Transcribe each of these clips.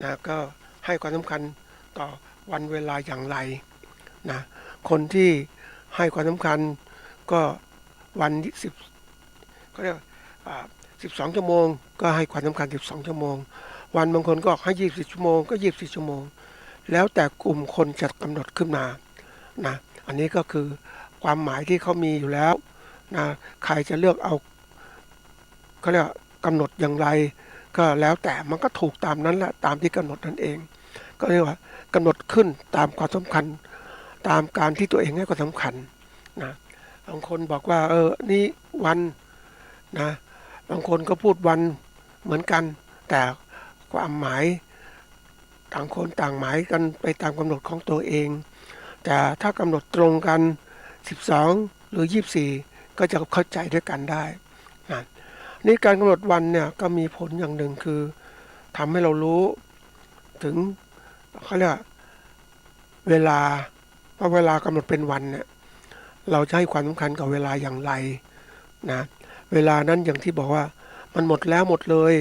นะก็ให้ความสำคัญต่อวันเวลาอย่างไรนะคนที่ให้ความสำคัญก็วัน10เขาเรียก12ชั่วโมงก็ให้ความสำคัญ12ชั่วโมงวันบางคนก็ให้24ชั่วโมงก็24ชั่วโมงแล้วแต่กลุ่มคนจะกำหนดขึ้นมานะอันนี้ก็คือความหมายที่เขามีอยู่แล้วนะใครจะเลือกเอาเขาเรียกกำหนดอย่างไรก็แล้วแต่มันก็ถูกตามนั้นแหละตามที่กำหนดนั่นเองก็เรียกว่ากำหนดขึ้นตามความสำคัญตามการที่ตัวเองให้ความสำคัญนะบางคนบอกว่านี่วันนะบางคนก็พูดวันเหมือนกันแต่ความหมายต่างคนต่างหมายกันไปตามกำหนดของตัวเองแต่ถ้ากำหนดตรงกัน12หรือ24ก็จะเข้าใจด้วยกันได้นะนี่การกำหนดวันเนี่ยก็มีผลอย่างหนึ่งคือทำให้เรารู้ถึงเขาเรียกเวลาว่าเวลากำหนดเป็นวันเนี่ยเราจะให้ความสำคัญกับเวลาอย่างไรนะเวลานั้นอย่างที่บอกว่ามันหมดแล้วหมดเลย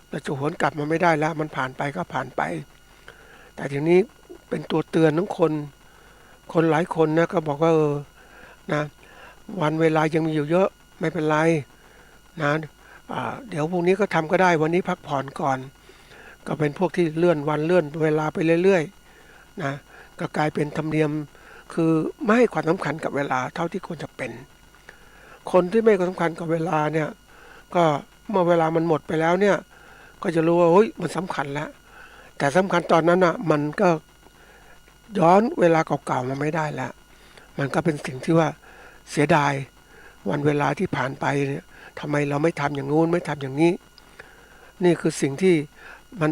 เราจะหวนกลับมาไม่ได้แล้วมันผ่านไปก็ผ่านไปแต่ทีนี้เป็นตัวเตือนทั้งคนหลายคนนะก็บอกว่านะวันเวลายังมีอยู่เยอะไม่เป็นไรนะเดี๋ยวพรุ่งนี้ก็ทำก็ได้วันนี้พักผ่อนก่อนก็เป็นพวกที่เลื่อนวันเลื่อนเวลาไปเรื่อยๆนะก็กลายเป็นธรรมเนียมคือไม่ให้ความสำคัญกับเวลาเท่าที่ควรจะเป็นคนที่ไม่ให้ความสำคัญกับเวลาเนี่ยก็เมื่อเวลามันหมดไปแล้วเนี่ยก็จะรู้ว่าเฮ้ยมันสำคัญแล้วแต่สำคัญตอนนั้นอ่ะมันก็ย้อนเวลาเก่าๆมาไม่ได้แล้วมันก็เป็นสิ่งที่ว่าเสียดายวันเวลาที่ผ่านไปเนี่ยทำไมเราไม่ทำอย่างงู้นไม่ทำอย่างนี้นี่คือสิ่งที่มัน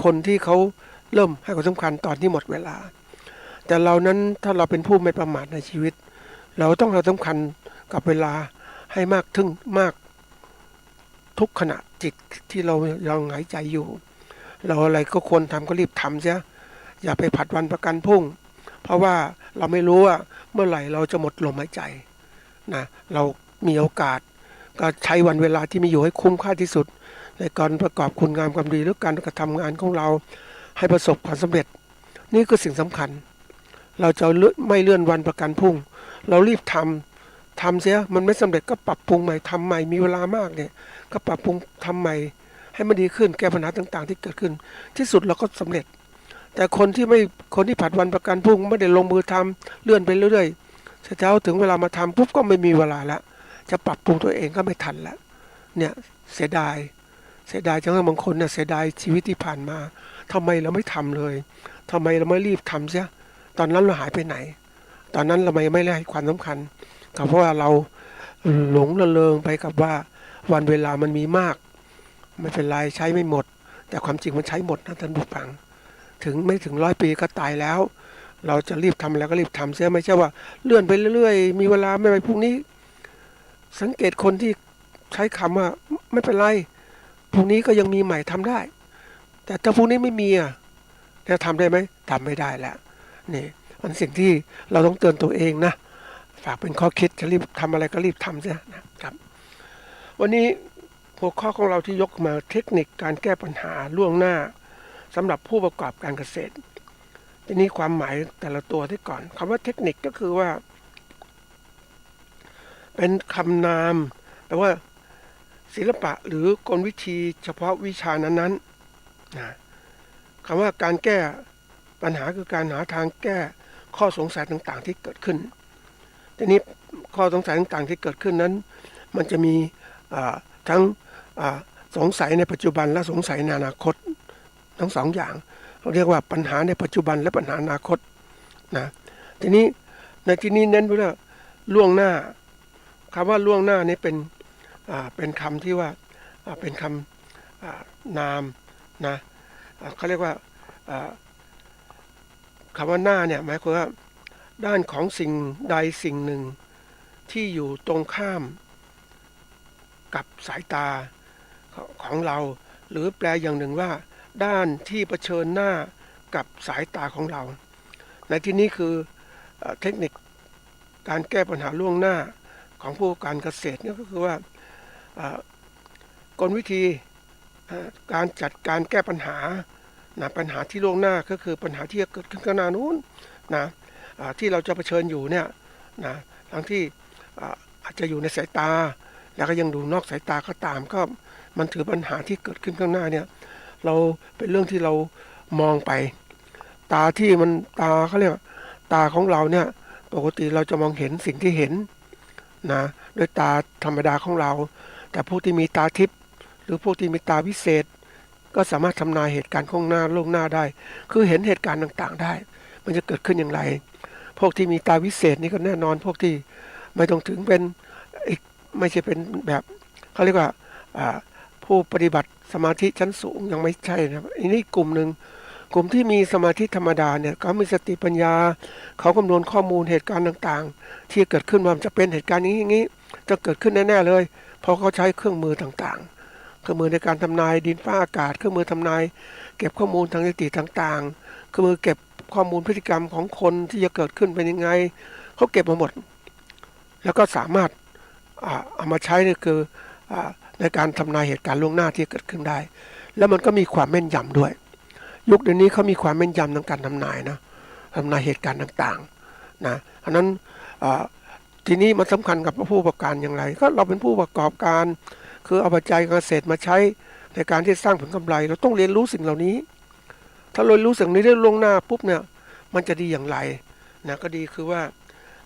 คนที่เขาเริ่มให้ความสำคัญตอนที่หมดเวลาแต่เรานั้นถ้าเราเป็นผู้ไม่ประมาทในชีวิตเราต้องให้สำคัญกับเวลาให้มากถึงมากทุกขณะจิตที่เรายังหายใจอยู่เราอะไรก็ควรทำก็รีบทำเสียอย่าไปผัดวันประกันพรุ่งเพราะว่าเราไม่รู้ว่าเมื่อไหร่เราจะหมดลมหายใจนะเรามีโอกาสก็ใช้วันเวลาที่มีอยู่ให้คุ้มค่าที่สุดในการประกอบคุณงามความดีหรือการกระทำงานของเราให้ประสบความสำเร็จนี่คือสิ่งสำคัญเราจะไม่เลื่อนวันประกันพรุ่งเรารีบทำเสียมันไม่สำเร็จก็ปรับปรุงใหม่ทำใหม่มีเวลามากเนี่ยก็ปรับปรุงทำใหม่ให้มันดีขึ้นแก้ปัญหาต่างๆที่เกิดขึ้นที่สุดเราก็สำเร็จแต่คนที่ผัดวันประกันพรุ่งไม่ได้ลงมือทำเลื่อนไปเรื่อยๆเช้าถึงเวลามาทำปุ๊บก็ไม่มีเวลาละจะปรับปรุงตัวเองก็ไม่ทันละเนี่ยเสียดายจังเลยบางคนเนี่ยเสียดายชีวิตที่ผ่านมาทำไมเราไม่ทำเลยทำไมเราไม่รีบทำเสียตอนนั้นเราหายไปไหนตอนนั้นเราไม่ได้ให้ความสำคัญก็เพราะว่าเราหลงระเริงไปกับว่าวันเวลามันมีมากไม่เป็นไรใช้ไม่หมดแต่ความจริงมันใช้หมดนะท่านผู้ฟังถึงไม่ถึง100 ปีก็ตายแล้วเราจะรีบทำแล้วก็รีบทำเสียไม่ใช่ว่าเลื่อนไปเรื่อยๆมีเวลาไม่ไปพรุ่งนี้สังเกตคนที่ใช้คำว่าไม่เป็นไรพรุ่งนี้ก็ยังมีใหม่ทำได้แต่ถ้าพรุ่งนี้ไม่มีจะทำได้ไหมทำไม่ได้แล้วนี่มันสิ่งที่เราต้องเตือนตัวเองนะฝากเป็นข้อคิดจะรีบทำอะไรก็รีบทำเสียนะครับวันนี้หัวข้อของเราที่ยกมาเทคนิคการแก้ปัญหาล่วงหน้าสำหรับผู้ประกอบการเกษตรทีนี้ความหมายแต่ละตัวที่ก่อนคำว่าเทคนิคก็คือว่าเป็นคำนามแปลว่าศิลปะหรือกลวิธีเฉพาะวิชานั้นๆนะคำว่าการแก้ปัญหาคือการหาทางแก้ข้อสงสัยต่างๆที่เกิดขึ้นทีนี้ข้อสงสัยต่างๆที่เกิดขึ้นนั้นมันจะมีทั้งสงสัยในปัจจุบันและสงสัยในอนาคตทั้งสองอย่างเราเรียกว่าปัญหาในปัจจุบันและปัญหาอนาคตนะทีนี้ในที่นี้เน้นไว้ว่าล่วงหน้าคำว่าล่วงหน้านี้เป็นคำที่ว่าเป็นคำนามนะเขาเรียกว่าคำว่าหน้าเนี่ยหมายความว่าด้านของสิ่งใดสิ่งหนึ่งที่อยู่ตรงข้ามกับสายตาของเราหรือแปลอย่างหนึ่งว่าด้านที่เผชิญหน้ากับสายตาของเราในที่นี้คือเทคนิคการแก้ปัญหาล่วงหน้าของผู้การเกษตรเนี่ยก็คือว่ากลวิธีการจัดการแก้ปัญหา นะปัญหาที่ล่วงหน้าก็คือปัญหาที่จะเกิดขึ้นข้างหน้านู้นนะที่เราจะเผชิญอยู่เนี่ยนะทั้งที่อาจจะอยู่ในสายตาแล้วก็ยังดูนอกสายตาก็ตามก็มันถือปัญหาที่เกิดขึ้นข้างหน้าเนี่ยเราเป็นเรื่องที่เรามองไปตาที่มันตาเขาเรียกตาของเราเนี่ยปกติเราจะมองเห็นสิ่งที่เห็นนะด้วยตาธรรมดาของเราแต่พวกที่มีตาทิพย์หรือพวกที่มีตาวิเศษก็สามารถทำนายเหตุการณ์ข้างหน้าล่วงหน้าได้คือเห็นเหตุการณ์ต่างๆได้มันจะเกิดขึ้นอย่างไรพวกที่มีตาวิเศษนี่ก็แน่นอนพวกที่ไม่ต้องถึงเป็นอีกไม่ใช่เป็นแบบเขาเรียกว่าผู้ปฏิบัติสมาธิชั้นสูงยังไม่ใช่นะอันนี้กลุ่มหนึ่งกลุ่มที่มีสมาธิธรรมดาเนี่ยเขามีสติปัญญาเขาคำนวณข้อมูลเหตุการณ์ต่างๆที่เกิดขึ้นว่ามันจะเป็นเหตุการณ์นี้อย่างนี้จะเกิดขึ้นแน่ๆเลยเพราะเขาใช้เครื่องมือต่างๆเครื่องมือในการทำนายดินฟ้าอากาศเครื่องมือทำนายเก็บข้อมูลทางสติต่างๆเครื่องมือเก็บข้อมูลพฤติกรรมของคนที่จะเกิดขึ้นเป็นยังไงเขาเก็บมาหมดแล้วก็สามารถเอามาใช้นี่คือในการทำนายเหตุการณ์ล่วงหน้าที่เกิดขึ้นได้แล้วมันก็มีความแม่นยำด้วยยุคเดี๋ยวนี้เขามีความแม่นยำในการทำนายนะทำนายเหตุการณ์ต่างๆนะอันนั้นทีนี้มันสำคัญกับผู้ประกอบการอย่างไรก็เราเป็นผู้ประกอบการคือเอาปัจจัยการเกษตรมาใช้ในการที่สร้างผลกำไรเราต้องเรียนรู้สิ่งเหล่านี้ถ้าเรารู้สิ่งนี้ได้ล่วงหน้าปุ๊บเนี่ยมันจะดีอย่างไรนะก็ดีคือว่า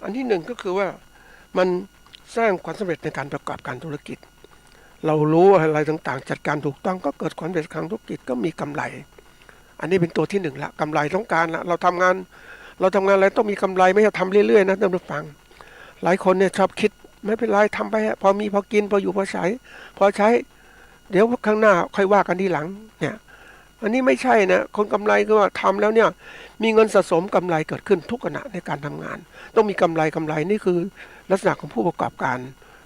อันที่หนึ่งก็คือว่ามันสร้างความสำเร็จในการประกอบการธุรกิจเรารู้อะไรต่างๆจัดการถูกต้องก็เกิดความสำเร็จทางธุรกิจก็มีกำไรอันนี้เป็นตัวที่หนึ่งละกำไรต้องการละเราทำงานอะไรต้องมีกำไรไม่ใช่ทำเรื่อยๆนะท่านผู้ฟังหลายคนเนี่ยชอบคิดไม่เป็นไรทำไปพอมีพอกินพออยู่พอใช้เดี๋ยวข้างหน้าค่อยว่ากันทีหลังเนี่ยอันนี้ไม่ใช่นะคนกำไรก็ว่าทำแล้วเนี่ยมีเงินสะสมกำไรเกิดขึ้นทุกขณะในการทำงานต้องมีกำไรนี่คือลักษณะของผู้ประกอบการ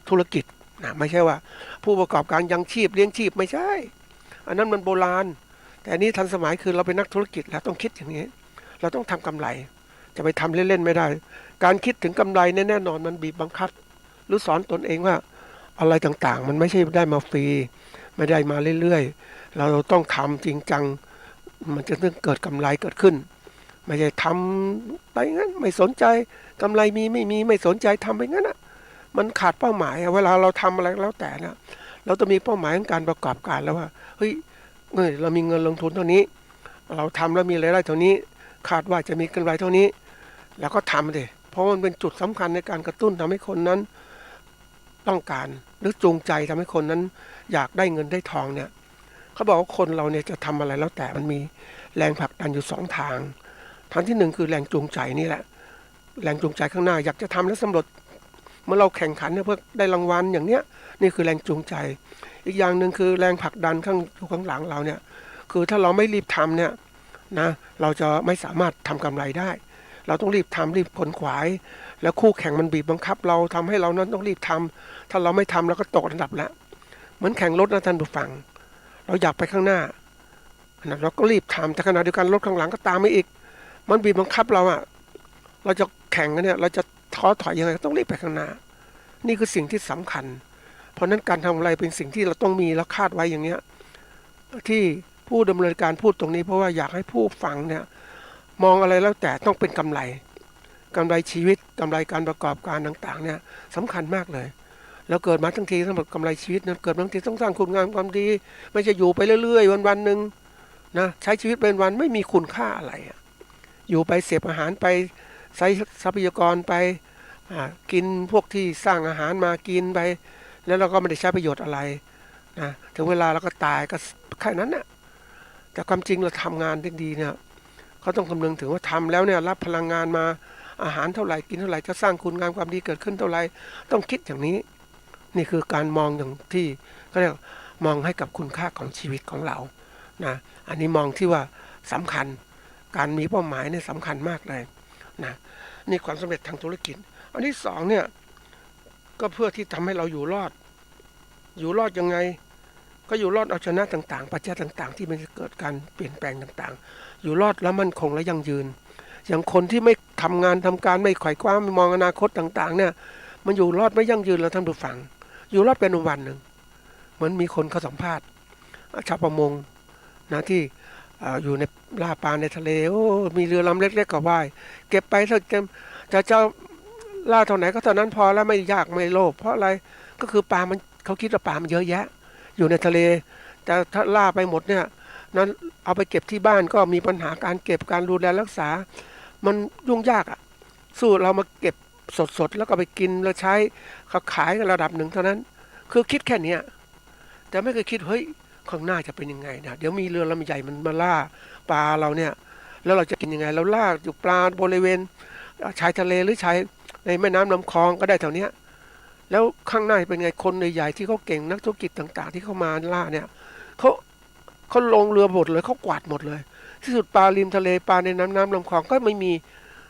ธุรกิจนะไม่ใช่ว่าผู้ประกอบการยังชีพเลี้ยงชีพไม่ใช่อันนั้นมันโบราณแต่อันนี้ทันสมัยคือเราเป็นนักธุรกิจแล้วต้องคิดอย่างนี้เราต้องทำกำไรจะไปทำเล่นๆไม่ได้การคิดถึงกำไรแน่นอนมันบีบบังคับหรือสอนตนเองว่าอะไรต่างๆมันไม่ใช่ได้มาฟรีไม่ได้มาเรื่อยๆเราต้องทำจริงจังมันจะต้องเกิดกำไรเกิดขึ้นไม่ใช่ทำไปงั้นไม่สนใจกำไรมีไม่มีไม่สนใจทำไปงั้นอ่ะมันขาดเป้าหมายเวลาเราทำอะไรแล้วแต่นะเราต้องมีเป้าหมายของการประกอบการแล้วว่าเฮ้ยเรามีเงินลงทุนเท่านี้เราทำแล้วมีรายได้เท่านี้คาดว่าจะมีกำไรเท่านี้แล้วก็ทำเลยเพราะมันเป็นจุดสำคัญในการกระตุ้นทำให้คนนั้นต้องการหรือจูงใจทำให้คนนั้นอยากได้เงินได้ทองเนี่ยเขาบอกว่าคนเราเนี่ยจะทำอะไรแล้วแต่มันมีแรงผลักดันอยู่2 ทางที่หนึ่งคือแรงจูงใจนี่แหละแรงจูงใจข้างหน้าอยากจะทำและสำรวจเมื่อเราแข่งขันเพื่อได้รางวัลอย่างเนี้ยนี่คือแรงจูงใจอีกอย่างหนึ่งคือแรงผลักดันข้างหลังเราเนี่ยคือถ้าเราไม่รีบทำเนี่ยนะเราจะไม่สามารถทำกำไรได้เราต้องรีบทำรีบขนขวายแล้วคู่แข่งมันบีบบังคับเราทำให้เรานั้นต้องรีบทำถ้าเราไม่ทำเราก็ตกอันดับแล้วเหมือนแข่งรถนะท่านผู้ฟังเราอยากไปข้างหน้าเราก็รีบทำแต่ขณะเดียวกันรถข้างหลังก็ตามไม่อีกมันบีบบังคับเราเราจะแข่งกันเนี่ยเราจะท้อถอยยังไงต้องรีบไปข้างหน้านี่คือสิ่งที่สำคัญเพราะนั้นการทำอะไรเป็นสิ่งที่เราต้องมีแล้วคาดไว้อย่างเนี้ยที่ผู้ดำเนินการพูดตรงนี้เพราะว่าอยากให้ผู้ฟังเนี่ยมองอะไรแล้วแต่ต้องเป็นกำไรชีวิตกำไรการประกอบการต่างๆเนี่ยสำคัญมากเลยแล้วเกิดมาทั้งทีสำหรับกำไรชีวิตนั้นเกิดมาทั้งทีต้องสร้างคุณงามความดีไม่ใช่อยู่ไปเรื่อยๆวันๆหนึ่งนะใช้ชีวิตเป็นวันไม่มีคุณค่าอะไรอยู่ไปเสพอาหารไปใช้ทรัพยากรไปกินพวกที่สร้างอาหารมากินไปแล้วเราก็ไม่ได้ใช้ประโยชน์อะไรนะถึงเวลาเราก็ตายก็แค่นั้นนะแต่ความจริงเราทำงานดีๆเนี่ยเขาต้องคำนึงถึงว่าทำแล้วเนี่ยรับพลังงานมาอาหารเท่าไหร่กินเท่าไหร่จะสร้างคุณงามความดีเกิดขึ้นเท่าไหร่ต้องคิดอย่างนี้นี่คือการมองอย่างที่เขาเรียกมองให้กับคุณค่าของชีวิตของเรานะอันนี้มองที่ว่าสำคัญการมีเป้าหมายเนี่ยสำคัญมากเลยนะนี่ความสำเร็จทางธุรกิจอันที่สองเนี่ยก็เพื่อที่ทำให้เราอยู่รอดยังไงก็อยู่รอดเอาชนะต่างๆปัจจัยต่างๆที่มันจะเกิดการเปลี่ยนแปลงต่างๆอยู่รอดแล้วมั่นคงและยั่งยืนอย่างคนที่ไม่ทำงานทำการไม่ไขว่คว้าไม่มองอนาคตต่างๆเนี่ยมันอยู่รอดไม่ยั่งยืนแล้วท่านผู้ฟังอยู่รอดเป็นวันหนึ่งเหมือนมีคนเขาสัมภาษณ์ชาวประมงนะที่ อยู่ในล่าปลาในทะเลโอ้มีเรือลำเล็กๆก็ว่ายเก็บไปเถอะจะล่าเท่าไหนก็เท่านั้นพอแล้วไม่ยากไม่โลภเพราะอะไรก็คือปลามันเขาคิดว่าปลามันเยอะแยะอยู่ในทะเลแต่ถ้าล่าไปหมดเนี่ยนั้นเอาไปเก็บที่บ้านก็มีปัญหาการเก็บการดูแลรักษามันยุ่งยากอ่ะสู้เรามาเก็บสดๆแล้วก็ไปกินแล้วใช้เขาขายกันระดับหนึ่งเท่านั้นคือคิดแค่เนี้ยแต่ไม่เคยคิดเฮ้ยข้างหน้าจะเป็นยังไงนะเดี๋ยวมีเรือลำใหญ่มันมาล่าปลาเราเนี่ยแล้วเราจะกินยังไงเราล่าอยู่ปลาบริเวณชายทะเลหรือชายในแม่น้ำลำคลองก็ได้แถวเนี้ยแล้วข้างหน้าเป็นไงคนใหญ่ๆที่เขาเก่งนักธุรกิจต่างๆที่เขามาล่าเนี่ยเขาเขาลงเรือหมดเลยเขากวาดหมดเลยที่สุดปลาริมทะเลปลาในน้ำลำคลองก็ไม่มี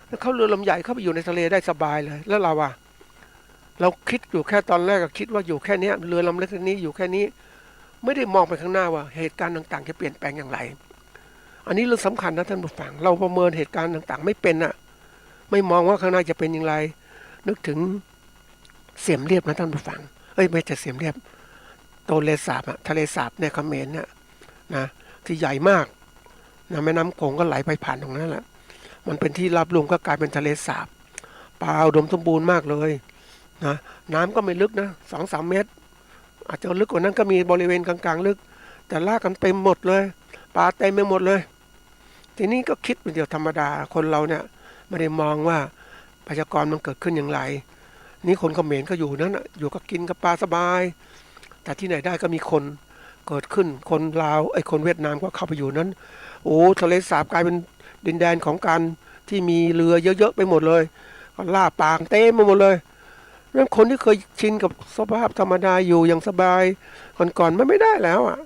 แล้วเขาเรือลำใหญ่เข้าไปอยู่ในทะเลได้สบายเลยแล้วเราอะเราคิดอยู่แค่ตอนแรกก็คิดว่าอยู่แค่นี้เรือลำเล็กนี้อยู่แค่นี้ไม่ได้มองไปข้างหน้าว่าเหตุการณ์ต่างๆจะเปลี่ยนแปลงอย่างไรอันนี้เรื่องสำคัญนะท่านผู้ฟังเราประเมินเหตุการณ์ต่างๆไม่เป็นอะไม่มองว่าข้างหน้าจะเป็นอย่างไรนึกถึงเสียมเรียบนะท่านผู้ฟังไม่ใช่เสียมเรียบโตเลสาบอะทะเลสาบในเขมรเนี่ยนะที่ใหญ่มากนะแม่น้ำโขงก็ไหลไปผ่านตรงนั้นแหละมันเป็นที่รับลมก็กลายเป็นทะเลสาบปลาอุดมสมบูรณ์มากเลยนะน้ำก็ไม่ลึกนะ2-3 เมตรอาจจะลึกกว่านั้นก็มีบริเวณกลางๆลึกแต่ลากกันเต็มหมดเลยปลาเต็มไปหมดเลยทีนี้ก็คิดเป็นเดียวธรรมดาคนเราเนี่ยไม่ได้มองว่าประชากรมันเกิดขึ้นอย่างไรนี่คนเขมรก็อยู่นั้นอยู่ก็กินกับปลาสบายแต่ที่ไหนได้ก็มีคนเกิดขึ้นคนลาวคนเวียดนามก็เข้าไปอยู่นั้นโอ้ทะเลสาบกลายเป็นดินแดนของการที่มีเรือเยอะๆไปหมดเลยก็ล่าปลาเต็มไปหมดเลยนั้นคนที่เคยชินกับสภาพธรรมดาอยู่อย่างสบายก่อนๆไม่ได้แล้วอ่ะ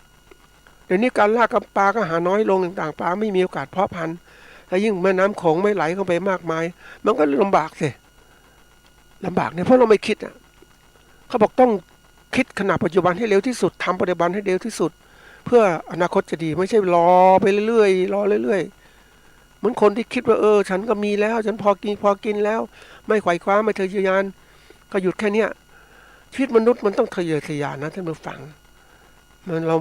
เดี๋ยวนี้การล่ากับปลาก็หาน้อยลงต่างๆปลาไม่มีโอกาสเพาะพันธุ์และยิ่งแม่น้ำโขงไม่ไหลเข้าไปมากมายมันก็ลำบากสิลำบากเนี่ยเพราะเราไม่คิดอ่ะเขาบอกต้องคิดขณะปัจจุบันให้เร็วที่สุดทำปัจจุบันให้เร็วที่สุดเพื่ออนาคตจะดีไม่ใช่รอไปเรื่อยๆรอเรื่อยๆเหมือนคนที่คิดว่าฉันก็มีแล้วฉันพอกินแล้วไม่ไขว่คว้าไม่ทะเยอทะยานก็หยุดแค่เนี้ยชีวิตมนุษย์มันต้องทะเยอทะยานนะท่านผู้ฟังมันเรา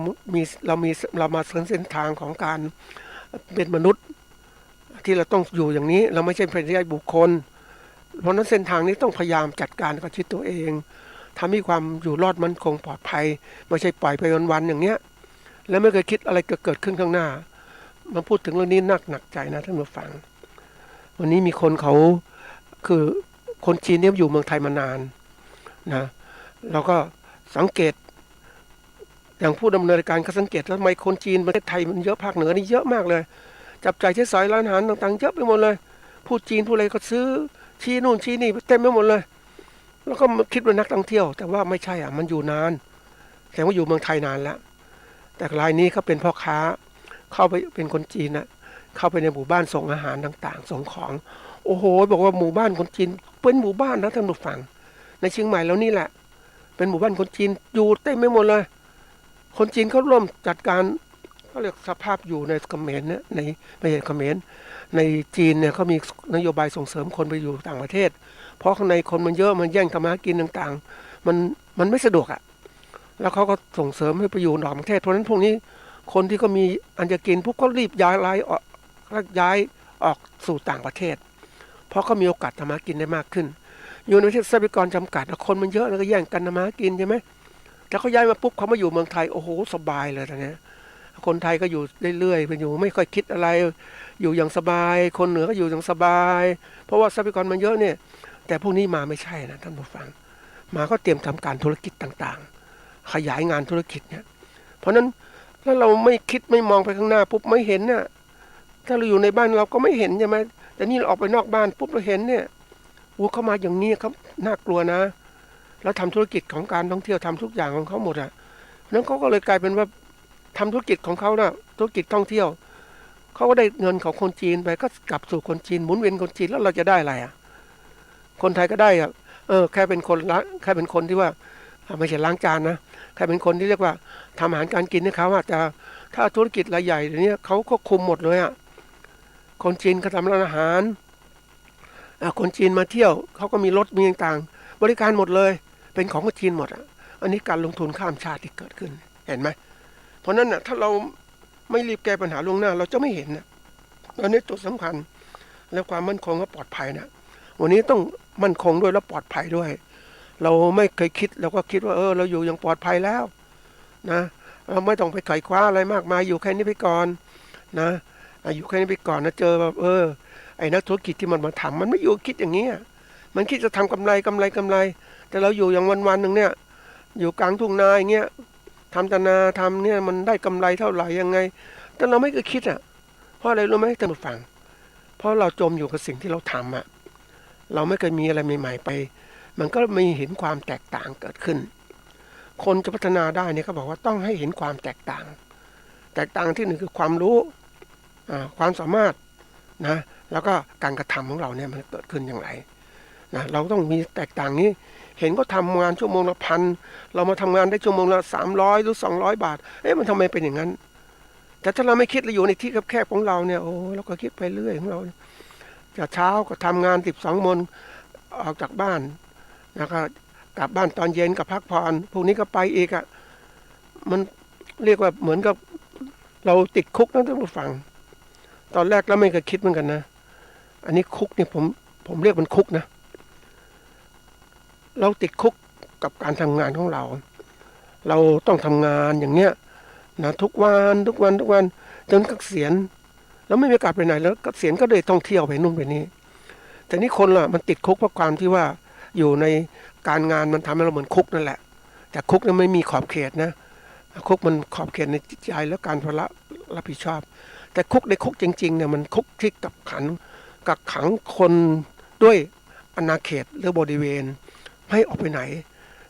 มาเส้นทางของการเป็นมนุษย์ที่เราต้องอยู่อย่างนี้เราไม่ใช่เป็นแค่บุคคลเพราะนั้นเส้นทางนี้ต้องพยายามจัดการกับชีวิตตัวเองทำให้ความอยู่รอดมั่นคงปลอดภัยไม่ใช่ปล่อยไปวันๆอย่างเนี้ยแล้วไม่เคยคิดอะไรเกิดขึ้นข้างหน้ามาพูดถึงเรื่องนี้หนักใจนะท่านผู้ฟังวันนี้มีคนเขาคือคนจีนเนี่ยอยู่เมืองไทยมานานนะเราก็สังเกตอย่างผู้ดำเนินการเขาสังเกตว่าทำไมคนจีนประเทศไทยมันเยอะภาคเหนือนี่เยอะมากเลยจับจ่ายใช้สอยร้านอาหารต่างๆเยอะไปหมดเลยพูดจีนพูดอะไรก็ซื้อชี้นู่นชี้นี่เต็มไปหมดเลยแล้วก็คิดว่านักท่องเที่ยวแต่ว่าไม่ใช่อ่ะมันอยู่นานแต่ว่าอยู่เมืองไทยนานแล้วแต่รายนี้เขาเป็นพ่อค้าเข้าไปเป็นคนจีนนะเข้าไปในหมู่บ้านส่งอาหารต่างๆส่งของโอ้โหบอกว่าหมู่บ้านคนจีนเป็นหมู่บ้านนะท่านผู้ฟังในเชียงใหม่แล้วนี่แหละเป็นหมู่บ้านคนจีนอยู่เต็มไปหมดเลยคนจีนเขาร่วมจัดการเขาเรียกสภาพอยู่ในเขมรเนี่ยในไม่ใช่เขมรในจีนเนี่ยเขามีนโยบายส่งเสริมคนไปอยู่ต่างประเทศเพราะข้างในคนมันเยอะมันแย่งทำมาหากินต่างๆมันไม่สะดวกอ่ะแล้วเขาก็ส่งเสริมให้ไปอยู่ต่างประเทศเพราะฉะนั้นพวกนี้คนที่ก็มีอันจะกินพวกก็รีบย้ายออกสู่ต่างประเทศเพราะเขามีโอกาสทำมาหากินได้มากขึ้นอยู่ในประเทศทรัพยากรจำกัดคนมันเยอะแล้วก็แย่งกันทำมาหากินใช่ไหมแต่เขาย้ายมาปุ๊บเขามาอยู่เมืองไทยโอ้โหสบายเลยตอนนี้คนไทยก็อยู่เรื่อยๆเป็นอยู่ไม่ค่อยคิดอะไรอยู่อย่างสบายคนเหนือก็อยู่อย่างสบายเพราะว่าทรัพยากรมันเยอะเนี่ยแต่พวกนี้มาไม่ใช่นะท่านผู้ฟังมาก็เตรียมทำการธุรกิจต่างๆขยายงานธุรกิจเนี่ยเพราะนั้นถ้าเราไม่คิดไม่มองไปข้างหน้าปุ๊บไม่เห็นน่ะถ้าเราอยู่ในบ้านเราก็ไม่เห็นใช่ไหมแต่นี่เราออกไปนอกบ้านปุ๊บเราเห็นเนี่ยเข้ามาอย่างนี้ครับน่ากลัวนะแล้วทำธุรกิจของการท่องเที่ยวทำทุกอย่างของเขาหมดอ่ะนั้นเขาก็เลยกลายเป็นว่าทำธุรกิจของเขาน่ะธุรกิจท่องเที่ยวเขาก็ได้เงินของคนจีนไปก็กลับสู่คนจีนหมุนเวียนคนจีนแล้วเราจะได้อะไรอ่ะคนไทยก็ได้อ่ะแค่เป็นคนละแค่เป็นคนที่ว่าไม่ใช่ล้างจานนะแค่เป็นคนที่เรียกว่าทำอาหารการกินให้เขาจะถ้าธุรกิจรายใหญ่เดี๋ยวนี้เขาก็คุมหมดเลยอ่ะคนจีนเขาทำร้านอาหารคนจีนมาเที่ยวเขาก็มีรถมีต่างๆบริการหมดเลยเป็นของคนจีนหมดอ่ะอันนี้การลงทุนข้ามชาติที่เกิดขึ้นเห็นไหมเพราะนั้นน่ะถ้าเรา ไม่รีบแก้ปัญหาล่วงหน้าเราจะไม่เห็นนะอันนี้ตัวสำคัญและความมั่นคงและปลอดภัยนะวันนี้ต้องมั่นคงด้วยและปลอดภัยด้วยเราไม่เคยคิดเราก็คิดว่าเราอยู่อย่างปลอดภัยแล้วนะเราไม่ต้องไปไขว่คว้าอะไรมากมายอยู่แค่นี้ไปก่อนนะอยู่แค่นี้ไปก่อนนะเจอแบบไอ้นักธุรกิจที่มันมาทำมันไม่อยู่คิดอย่างนี้มันคิดจะทำกำไรกำไรกำไรแต่เราอยู่อย่างวันๆหนึ่งเนี่ยอยู่กลางทุ่งนาอย่างเงี้ยทำตนาทำเนี่ยมันได้กำไรเท่าไหร่ยังไงแต่เราไม่เคยคิดเพราะอะไรรู้ไหมท่านผู้ฟังเพราะเราจมอยู่กับสิ่งที่เราทำเราไม่เคยมีอะไรใหม่ๆไปมันก็มีเห็นความแตกต่างเกิดขึ้นคนจะพัฒนาได้เนี่ยเขาบอกว่าต้องให้เห็นความแตกต่างที่หนึ่งคือความรู้ความสามารถนะแล้วก็การกระทำของเราเนี่ยมันเกิดขึ้นอย่างไรนะเราต้องมีแตกต่างนี้เห็นก็ทำงานชั่วโมงละ1,000เรามาทำงานได้ชั่วโมงละ300หรือ200 บาทมันทำไมเป็นอย่างนั้นแต่ถ้าเราไม่คิดเราอยู่ในที่แคบๆของเราเนี่ยเราก็คิดไปเรื่อยของเราจากเช้าก็ทำงาน12 โมงออกจากบ้านแล้วก็กลับบ้านตอนเย็นกับพักผ่อนพวกนี้ก็ไปอีกมันเรียกว่าเหมือนกับเราติดคุกนะท่านผู้ฟังตอนแรกเราไม่เคยคิดเหมือนกันนะอันนี้คุกเนี่ยผมเรียกมันคุกนะเราติดคุกกับการทำงานของเราต้องทำงานอย่างเนี้ยนะทุกวันจนเกษียณแล้วไม่มีโอกาสไปไหนแล้วเกษียณก็เลยท่องเที่ยวไปนู่นไปนี่แต่นี่คนล่ะมันติดคุกเพราะความที่ว่าอยู่ในการงานมันทำให้เราเหมือนคุกนั่นแหละแต่คุกนั้นไม่มีขอบเขตนะคุกมันขอบเขตในจิตใจและการภาระรับผิดชอบแต่คุกในคุกจริงๆเนี่ยมันคุกที่กักขังคนด้วยอาณาเขตหรือบริเวณไม่ให้ออกไปไหน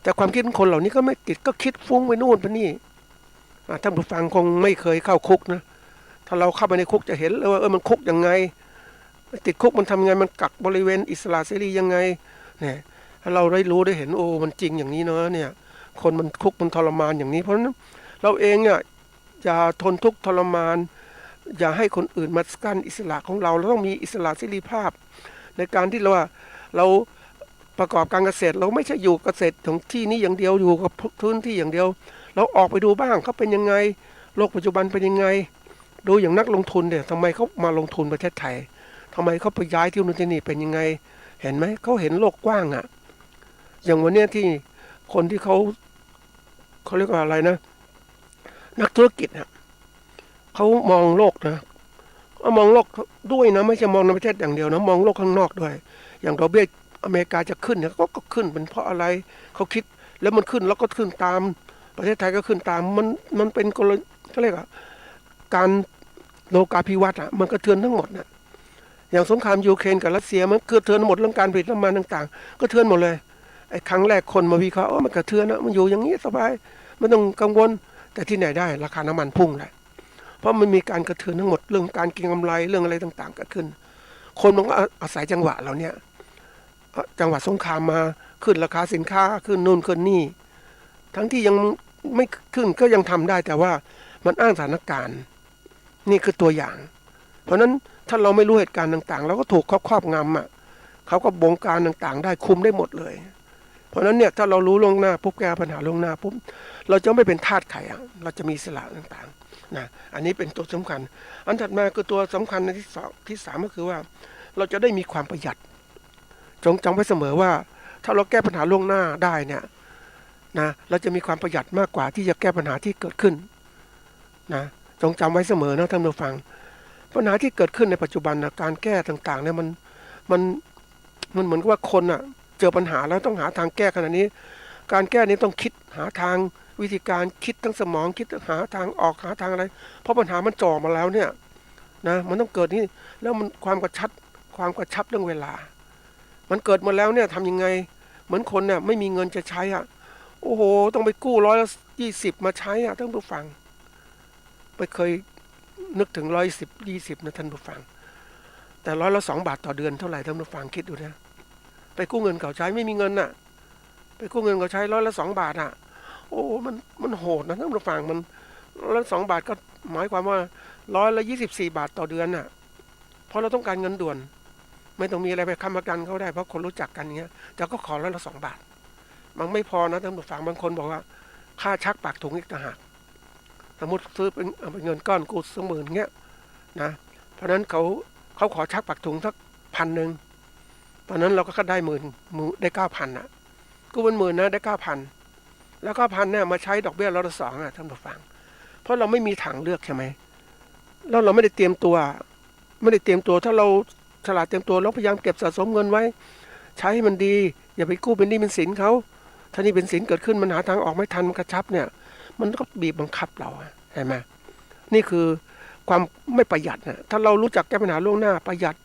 แต่ความคิดของคนเหล่านี้ก็ไม่ติดก็คิดฟุ้งไปนู่นไปนี่ท่านผู้ฟังคงไม่เคยเข้าคุกนะถ้าเราเข้าไปในคุกจะเห็นเลยว่ามันคุกยังไงติดคุกมันทำไงมันกักบริเวณอิสระเสรียังไงเนี่ยเราได้รู้ได้เห็นมันจริงอย่างนี้เนาะเนี่ยคนมันคุกมันทรมานอย่างนี้เพราะฉะนั้นเราเองเนี่ยอย่าทนทุกข์ทรมานอย่าให้คนอื่นมากั้นอิสระของเราต้องมีอิสระเสรีภาพในการที่เราประกอบการเกษตรเราไม่ใช่อยู่เกษตรของที่นี้อย่างเดียวอยู่กับพื้นที่อย่างเดียวเราออกไปดูบ้างเขาเป็นยังไงโลกปัจจุบันเป็นยังไงดูอย่างนักลงทุนเนี่ยทำไมเขามาลงทุนประเทศไทยทำไมเขาไปย้ายที่นู่นที่นี่เป็นยังไงเห็นไหมเขาเห็นโลกกว้างอย่างวันนี้ที่คนที่เขาเรียกว่าอะไรนะนักธุรกิจเขามองโลกนะมองโลกด้วยนะไม่ใช่มองในประเทศอย่างเดียวนะมองโลกข้างนอกด้วยอย่างดอกเบี้ยอเมริกาจะขึ้นเนี่ยก็ขึ้นเป็นเพราะอะไรเขาคิดแล้วมันขึ้นแล้วก็ขึ้นตามประเทศไทยก็ขึ้นตามมันเป็นกลยุทธ์เขาเรียกการโลกาภิวัตน์มันกระเทือนทั้งหมดนะอย่างสงครามยูเครนกับรัสเซียมันกระเทือนหมดเรื่องการผลิตน้ำมันต่างๆก็เทือนหมดเลยไอ้ครั้งแรกคนมาวิเคราะห์มันกระเทือนนะมันอยู่อย่างนี้สบายไม่ต้องกังวลแต่ที่ไหนได้ราคาน้ำมันพุ่งเลยเพราะมันมีการกระเทือนทั้งหมดเรื่องการเก็งกำไรเรื่องอะไรต่างๆเกิดขึ้นคนมันก็อาศัยจังหวะเราเนี่ยจังหวะสงครามมาขึ้นราคาสินค้าขึ้นนู่นขึ้นนี่ทั้งที่ยังไม่ขึ้นก็ยังทำได้แต่ว่ามันอ้างสถานการณ์นี่คือตัวอย่างเพราะนั้นถ้าเราไม่รู้เหตุการณ์ต่างๆเราก็ถูกครอบงำเขาก็บงการต่างๆได้คุมได้หมดเลยเพราะนั้นเนี่ยถ้าเรารู้ล่วงหน้าปุ๊บแก้ปัญหาล่วงหน้าปุ๊บเราจะไม่เป็นทาสใครเราจะมีอิสระต่างๆนะอันนี้เป็นตัวสำคัญอันถัดมาคือตัวสำคัญในที่สามก็คือว่าเราจะได้มีความประหยัดจงจำไว้เสมอว่าถ้าเราแก้ปัญหาล่วงหน้าได้เนี่ยนะเราจะมีความประหยัดมากกว่าที่จะแก้ปัญหาที่เกิดขึ้นนะจงจำไว้เสมอนะท่านผู้ฟังปัญหาที่เกิดขึ้นในปัจจุบันนะการแก้ต่างๆเนี่ยมันเหมือนกับว่าคนเจอปัญหาแล้วต้องหาทางแก้ขนาดนี้การแก้นี้ต้องคิดหาทางวิธีการคิดทั้งสมองคิดหาทางออกหาทางอะไรเพราะปัญหามันจ่อมาแล้วเนี่ยนะมันต้องเกิดนี่แล้วมันความกระชับเรื่องเวลามันเกิดมาแล้วเนี่ยทำยังไงเหมือนคนเนี่ยไม่มีเงินจะใช้โอ้โหต้องไปกู้120มาใช้ท่านผู้ฟังไปเคยนึกถึง120 20นะท่านผู้ฟังแต่100 ละ 2 บาทต่อเดือนเท่าไหร่ท่านผู้ฟังคิดดูนะไปกู้เงินเขาใช้ไม่มีเงินไปกู้เงินเขาใช้100 ละ 2 บาทโอ้มันโหดนะท่านผู้ฟังมัน100 ละ 2 บาทก็หมายความว่า124 บาทต่อเดือนเพราะเราต้องการเงินด่วนไม่ต้องมีอะไรไปค้ำประกันเขาได้เพราะคนรู้จักกันเงี้ยแต่ก็ขอ100 ละ 2 บาทมันไม่พอนะท่านผู้ฟังบางคนบอกว่าค่าชักปากถุงอีกต่างหาก สมมติซื้อเป็นเงินก้อนกู้20,000เงี้ยนะเพราะนั้นเขาขอชักปักถุงสัก1,000ตอนนั้นเราก็ได้10,000ได้9,000อ่ะกู้เป็น10,000นะได้9,000แล้ว9,000เนี่ยมาใช้ดอกเบี้ยร้อยละ2ท่านผู้ฟังเพราะเราไม่มีทางเลือกใช่ไหมแล้วเราไม่ได้เตรียมตัวถ้าเราฉลาดเตรียมตัวเราพยายามเก็บสะสมเงินไว้ใช้ให้มันดีอย่าไปกู้เป็นหนี้เป็นสินเขาถ้านี่เป็นสินเกิดขึ้นมันหาทางออกไม่ทันมันกระชับเนี่ยมันก็บีบบังคับเราใช่ไหมนี่คือความไม่ประหยัดนะถ้าเรารู้จักแก้ปัญหาล่วงหน้าประหยัด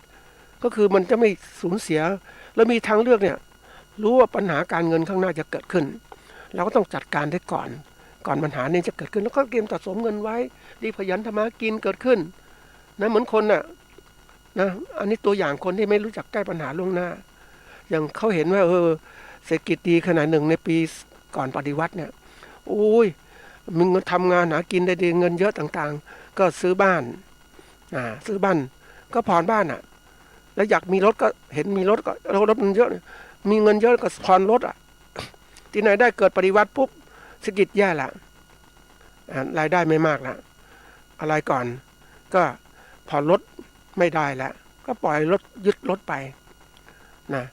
ก็คือมันจะไม่สูญเสียแล้วมีทางเลือกเนี่ยรู้ว่าปัญหาการเงินข้างหน้าจะเกิดขึ้นเราก็ต้องจัดการได้ก่อนปัญหานี้จะเกิดขึ้นแล้วก็เตรียมสะสมเงินไว้ดีขยันทำมากินเกิดขึ้นนะเหมือนคนน่ะนะอันนี้ตัวอย่างคนที่ไม่รู้จักแก้ปัญหาล่วงหน้าอย่างเขาเห็นว่าเศรษฐกิจดีขนาดหนึ่งในปีก่อนปฏิวัติเนี่ยโอ้ยมึงทำงานหากินได้ดีเงินเยอะต่างๆก็ซื้อบ้านซื้อบ้านก็ผ่อนบ้านแล้วอยากมีรถก็เห็นมีรถก็รถมันเยอะมีเงินเยอะก็ผ่อนรถที่ไหนได้เกิดปฏิวัติปุ๊บเศรษฐกิจแย่ละรายได้ไม่มากละอะไรก่อนก็ผ่อนรถไม่ได้แล้วก็ปล่อยรถยึดรถไปนะ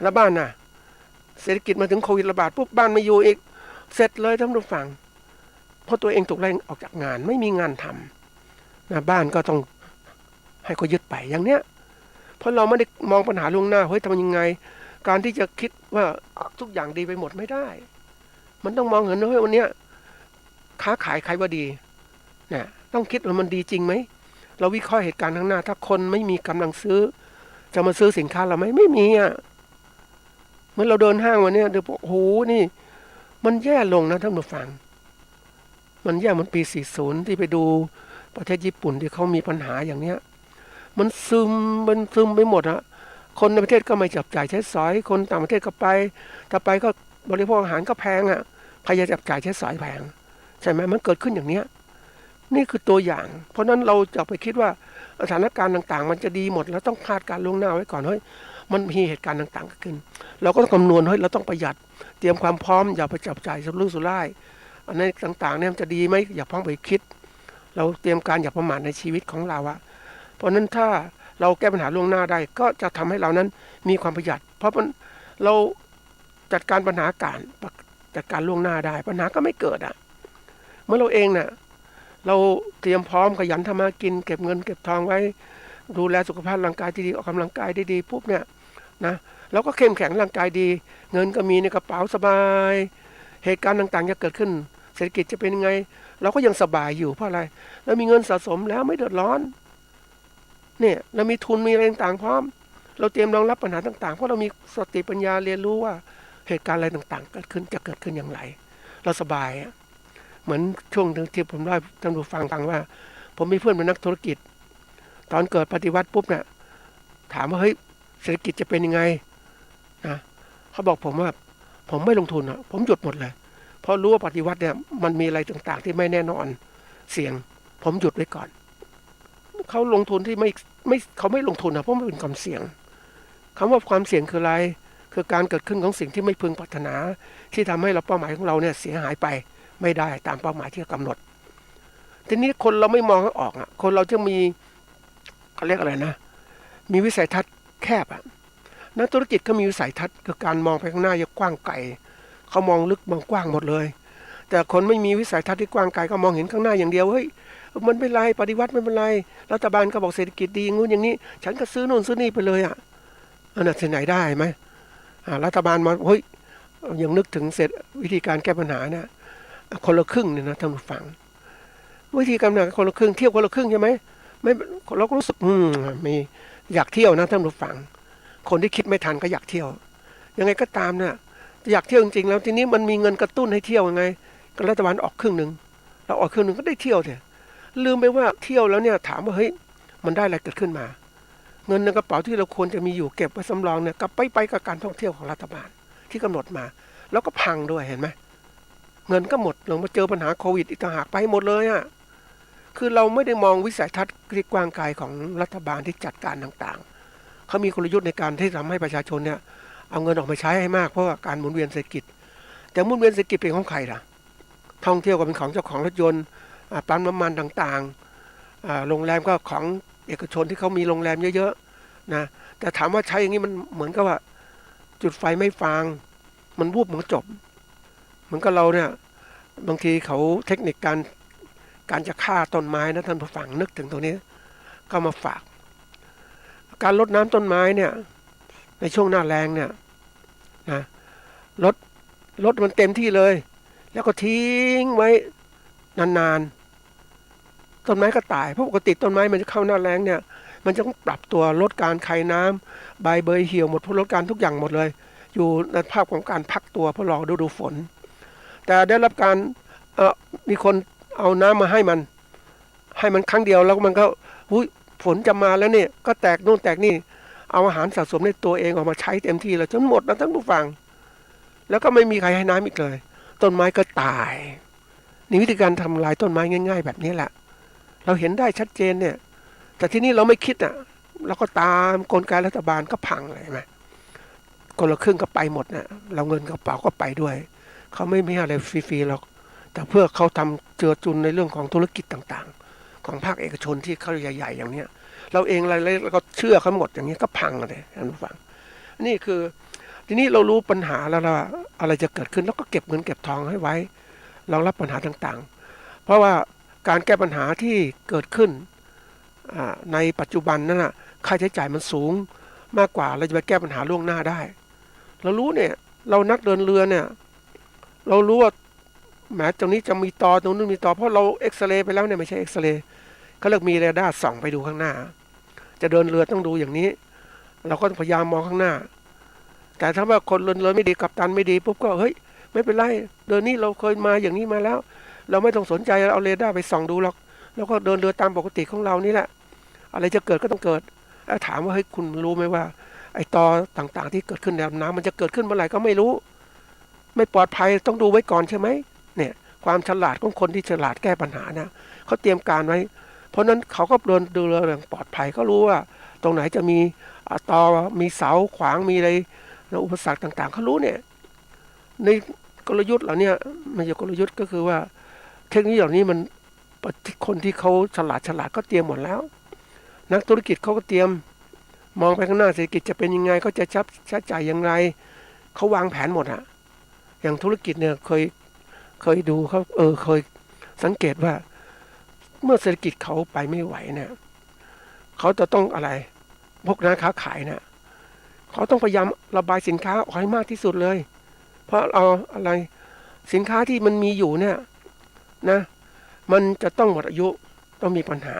แล้วบ้านเศรษฐกิจมาถึงโควิดระบาดปุ๊บบ้านไม่อยู่อีกเสร็จเลยท่านผู้ฟังเพราะตัวเองถูกไล่ออกจากงานไม่มีงานทำนะบ้านก็ต้องให้เขายึดไปอย่างเนี้ยเพราะเราไม่ได้มองปัญหาล่วงหน้าเฮ้ยทำยังไงการที่จะคิดว่าทุกอย่างดีไปหมดไม่ได้มันต้องมองเห็นว่าเฮ้ยวันเนี้ยค้าขายใครว่าดีเนี่ยต้องคิดว่ามันดีจริงไหมเราวิเคราะห์เหตุการณ์ข้างหน้าถ้าคนไม่มีกำลังซื้อจะมาซื้อสินค้าเราไหมไม่มีเมื่อเราเดินห้างวันนี้เดี๋ยวโอ้โหนี่มันแย่ลงนะท่านผู้ฟังมันแย่เหมือนปี40ที่ไปดูประเทศญี่ปุ่นที่เขามีปัญหาอย่างเนี้ยมันซึมไปหมดคนในประเทศก็ไม่จับจ่ายใช้สอยคนต่างประเทศก็ไปถ้าไปก็บริโภคอาหารก็แพงใครจะจับจ่ายใช้สอยแพงใช่ไหมมันเกิดขึ้นอย่างเนี้ยนี่คือตัวอย่างเพราะนั้นเราจะไปคิดว่าสถานการณ์ต่างๆมันจะดีหมดแล้วต้องคาดการล่วงหน้าไว้ก่อนเฮ้ยมันมีเหตุการณ์ต่างๆเกิดขึ้นเราก็ต้องคำนวณเฮ้ยเราต้องประหยัดเตรียมความพร้อมอย่าไปจับจ่ายสุรุ่ยสุร่ายอันนี้ต่างๆเนี่ยจะดีไหมอย่าพ้องไปคิดเราเตรียมการอย่าประมาทในชีวิตของเราเพราะนั้นถ้าเราแก้ปัญหาล่วงหน้าได้ก็จะทำให้เรานั้นมีความประหยัดเพราะเราจัดการปัญหาจัดการล่วงหน้าได้ปัญหาก็ไม่เกิดเมื่อเราเองเนี่ยเราเตรียมพร้อมขยันทำมากินเก็บเงินเก็บทองไว้ดูแลสุขภาพร่างกายที่ดีออกกำลังกายได้ดีปุ๊บเนี่ยนะเราก็เข้มแข็งร่างกายดีเงินก็มีในกระเป๋าสบายเหตุการณ์ต่างๆจะเกิดขึ้นเศรษฐกิจจะเป็นยังไงเราก็ยังสบายอยู่เพราะอะไรเรามีเงินสะสมแล้วไม่เดือดร้อนเนี่ยเรามีทุนมีอะไรต่างๆพร้อมเราเตรียมรองรับปัญหาต่างๆเพราะเรามีสติปัญญาเรียนรู้ว่าเหตุการณ์อะไรต่างๆเกิดขึ้นจะเกิดขึ้นอย่างไรเราสบายเหมือนช่วงที่ผมเล่าท่านผู้ฟังว่าผมมีเพื่อนเป็นนักธุรกิจตอนเกิดปฏิวัติปุ๊บเนี่ยถามว่าเฮ้ยเศรษฐกิจจะเป็นยังไงนะเขาบอกผมว่าผมไม่ลงทุนผมหยุดหมดเลยเพราะรู้ว่าปฏิวัติเนี่ยมันมีอะไรต่างๆที่ไม่แน่นอนเสี่ยงผมหยุดไว้ก่อนเขาลงทุนที่เขาไม่ลงทุนเพราะมันเป็นความเสี่ยงคำว่าความเสี่ยงคืออะไรคือการเกิดขึ้นของสิ่งที่ไม่พึงปรารถนาที่ทำให้เราเป้าหมายของเราเนี่ยเสียหายไปไม่ได้ตามเป้าหมายที่กำหนดทีนี้คนเราไม่มองให้ออกคนเราจะมีเขาเรียกอะไรนะมีวิสัยทัศน์แคบนักธุรกิจก็มีวิสัยทัศน์คือการมองไปข้างหน้าอย่างกว้างไกลเขามองลึกมองกว้างหมดเลยแต่คนไม่มีวิสัยทัศน์ที่กว้างไกลก็มองเห็นข้างหน้าอย่างเดียวเฮ้ยมันไม่เป็นไรปฏิวัติไม่เป็นไรรัฐบาลก็บอกเศรษฐกิจดีงู้นอย่างนี้ฉันก็ซื้อโน่นซื้อนี่ไปเลยอันนั้นที่ไหนได้ไหมรัฐบาลมาเฮ้ยยังนึกถึงเสร็จวิธีการแก้ปัญหาเนี่ยคนละครึ่งเนี่ยนะท่านผู้ฟังวิธีการเนี่ยคนละครึ่งเที่ยวคนละครึ่งใช่ไหมไม่เราก็รู้สึกมีอยากเที่ยวนะท่านผู้ฟังคนที่คิดไม่ทันก็อยากเที่ยวยังไงก็ตามเนี่ยอยากเที่ยวจริงๆแล้วทีนี้มันมีเงินกระตุ้นให้เที่ยวยังไงก็รัฐบาลออกครึ่งนึงเราออกครึ่งนึงก็ได้เที่ยวเถอะลืมไปว่าเที่ยวแล้วเนี่ยถามว่าเฮ้ยมันได้อะไรเกิดขึ้นมาเงินในกระเป๋าที่เราควรจะมีอยู่เก็บไว้สำรองเนี่ยกับไปกับการท่องเที่ยวของรัฐบาลที่กำหนดมาแล้วก็พังด้วยเห็นไหมเงินก็หมดลงมาเจอปัญหาโควิดอีกต่างหากไปหมดเลยคือเราไม่ได้มองวิสัยทัศน์ที่กว้างไกลของรัฐบาลที่จัดการต่างๆเขามีกลยุทธ์ในการที่ทำให้ประชาชนเนี่ยเอาเงินออกมาใช้ให้มากเพราะว่าการหมุนเวียนเศรษฐกิจแต่หมุนเวียนเศรษฐกิจเป็นของใครล่ะท่องเที่ยวก็เป็นของเจ้าของรถยนต์ ปั๊มน้ำมันต่างๆโรงแรมก็ของเอกชนที่เขามีโรงแรมเยอะๆนะแต่ถามว่าใช้อย่างนี้มันเหมือนกับว่าจุดไฟไม่ฟางมันวูบมันก็จบเหมือนกับเราเนี่ยบางทีเขาเทคนิคการจะฆ่าต้นไม้นะท่านผู้ฟังนึกถึงตรงนี้ก็มาฝากการรดน้ำต้นไม้เนี่ยในช่วงหน้าแล้งเนี่ยนะรดมันเต็มที่เลยแล้วก็ทิ้งไว้นานๆต้นไม้ก็ตายเพราะปกติต้นไม้มันจะเข้าหน้าแล้งเนี่ยมันจะต้องปรับตัวลดการไขน้ำใบเบยเหี่ยวหมดเพราะลดการทุกอย่างหมดเลยอยู่ในภาพของการพักตัวเพราะรอฤดูฝนแต่ได้รับการมีคนเอาน้ำมาให้มันครั้งเดียวแล้วมันก็ฝนจะมาแล้วเนี่ยก็แตกนู่นแตกนี่เอาอาหารสะสมในตัวเองออกมาใช้เต็มที่แล้วจนหมดนะท่านผู้ฟังแล้วก็ไม่มีใครให้น้ำอีกเลยต้นไม้ก็ตายนี่วิธีการทำลายต้นไม้ง่ายๆแบบนี้แหละเราเห็นได้ชัดเจนเนี่ยแต่ที่นี่เราไม่คิดอ่ะเราก็ตามกลไกรัฐบาลก็พังเลยไหมคนละครึ่งก็ไปหมดนะเราเงินกระเป๋าก็ไปด้วยเขาไม่มีอะไรฟรีๆหรอกแต่เพื่อเขาทำเจือจุนในเรื่องของธุรกิจต่างๆของภาคเอกชนที่เขาใหญ่ๆอย่างเนี้ยเราเองอะไรเราก็เชื่อเขาหมดอย่างนี้ก็พังเลยท่านผู้ฟังนี่คือทีนี้เรารู้ปัญหาแล้วว่าอะไรจะเกิดขึ้นแล้วก็เก็บเงินเก็บทองให้ไว้รองรับปัญหาต่างๆเพราะว่าการแก้ปัญหาที่เกิดขึ้นในปัจจุบันนั้นค่าใช้จ่ายมันสูงมากกว่าเราจะไปแก้ปัญหาล่วงหน้าได้เรารู้เนี่ยเรานักเดินเรือเนี่ยเรารู้ว่าแม้ตรงนี้จะมีตรงนู้นมีเพราะเราเอ็กซเรย์ไปแล้วเนี่ยไม่ใช่เอ็กซเรย์เขาเรียกมีเรดาร์ส่องไปดูข้างหน้าจะเดินเรือต้องดูอย่างนี้เราก็พยายามมองข้างหน้าแต่ถ้าว่าคนเดินเรือไม่ดีกัปตันไม่ดีปุ๊บก็เฮ้ยไม่เป็นไรเดินนี่เราเคยมาอย่างนี้มาแล้วเราไม่ต้องสนใจเอาเรดาร์ไปส่องดูหรอกแล้วก็เดินเรือตามปกติของเรานี่แหละอะไรจะเกิดก็ต้องเกิดแล้วถามว่าเฮ้ยคุณรู้ไหมว่าไอ้ตอต่างๆที่เกิดขึ้นในลำน้ำมันจะเกิดขึ้นเมื่อไหร่ก็ไม่รู้ไม่ปลอดภัยต้องดูไว้ก่อนใช่ไหมเนี่ยความฉลาดของคนที่ฉลาดแก้ปัญหานะเขาเตรียมการไว้เพราะนั้นเขาก็เดินดูเรืออย่างปลอดภัยเขารู้ว่าตรงไหนจะมีตอมีเสาขวางมีอะไรอุปสรรคต่างๆเขารู้เนี่ยในกลยุทธ์เหล่านี้ไม่ใช่กลยุทธ์ก็คือว่าเทคนิคเหล่านี้มันคนที่เขาฉลาดก็เตรียมหมดแล้วนักธุรกิจเขาก็เตรียมมองไปข้างหน้าเศรษฐกิจจะเป็นยังไงก็จะใช้จ่ายอย่างไรเขาวางแผนหมดอะอย่างธุรกิจเนี่ยเคยดูเขาเคยสังเกตว่าเมื่อเศรษฐกิจเขาไปไม่ไหวเนี่ยเขาจะต้องอะไรพวกนักค้าขายเนี่ยเขาต้องพยายามระบายสินค้าออกให้มากที่สุดเลยเพราะเอาอะไรสินค้าที่มันมีอยู่เนี่ยนะมันจะต้องหมดอายุต้องมีปัญหา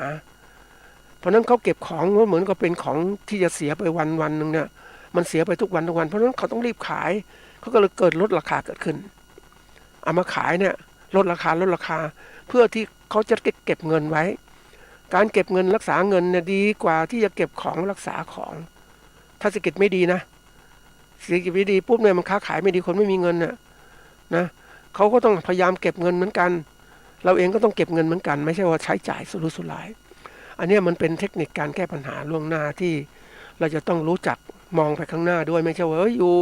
เพราะนั้นเขาเก็บของเหมือนกับเป็นของที่จะเสียไปวันนึงเนี่ยมันเสียไปทุกวันเพราะนั้นเขาต้องรีบขายเขาก็เลยเกิดลดราคาเกิดขึ้นเอามาขายเนี่ยลดราคาเพื่อที่เขาจะเก็บเงินไว้การเก็บเงินรักษาเงินเนี่ยดีกว่าที่จะเก็บของรักษาของถ้าเศรษฐกิจไม่ดีนะเศรษฐกิจไม่ดีปุ๊บเนี่ยมันค้าขายไม่ดีคนไม่มีเงินนะเขาก็ต้องพยายามเก็บเงินเหมือนกันเราเองก็ต้องเก็บเงินเหมือนกันไม่ใช่ว่าใช้จ่ายสุรุ่ยสุร่ายอันนี้มันเป็นเทคนิคการแก้ปัญหาล่วงหน้าที่เราจะต้องรู้จักมองไปข้างหน้าด้วยไม่ใช่ว่าอยู่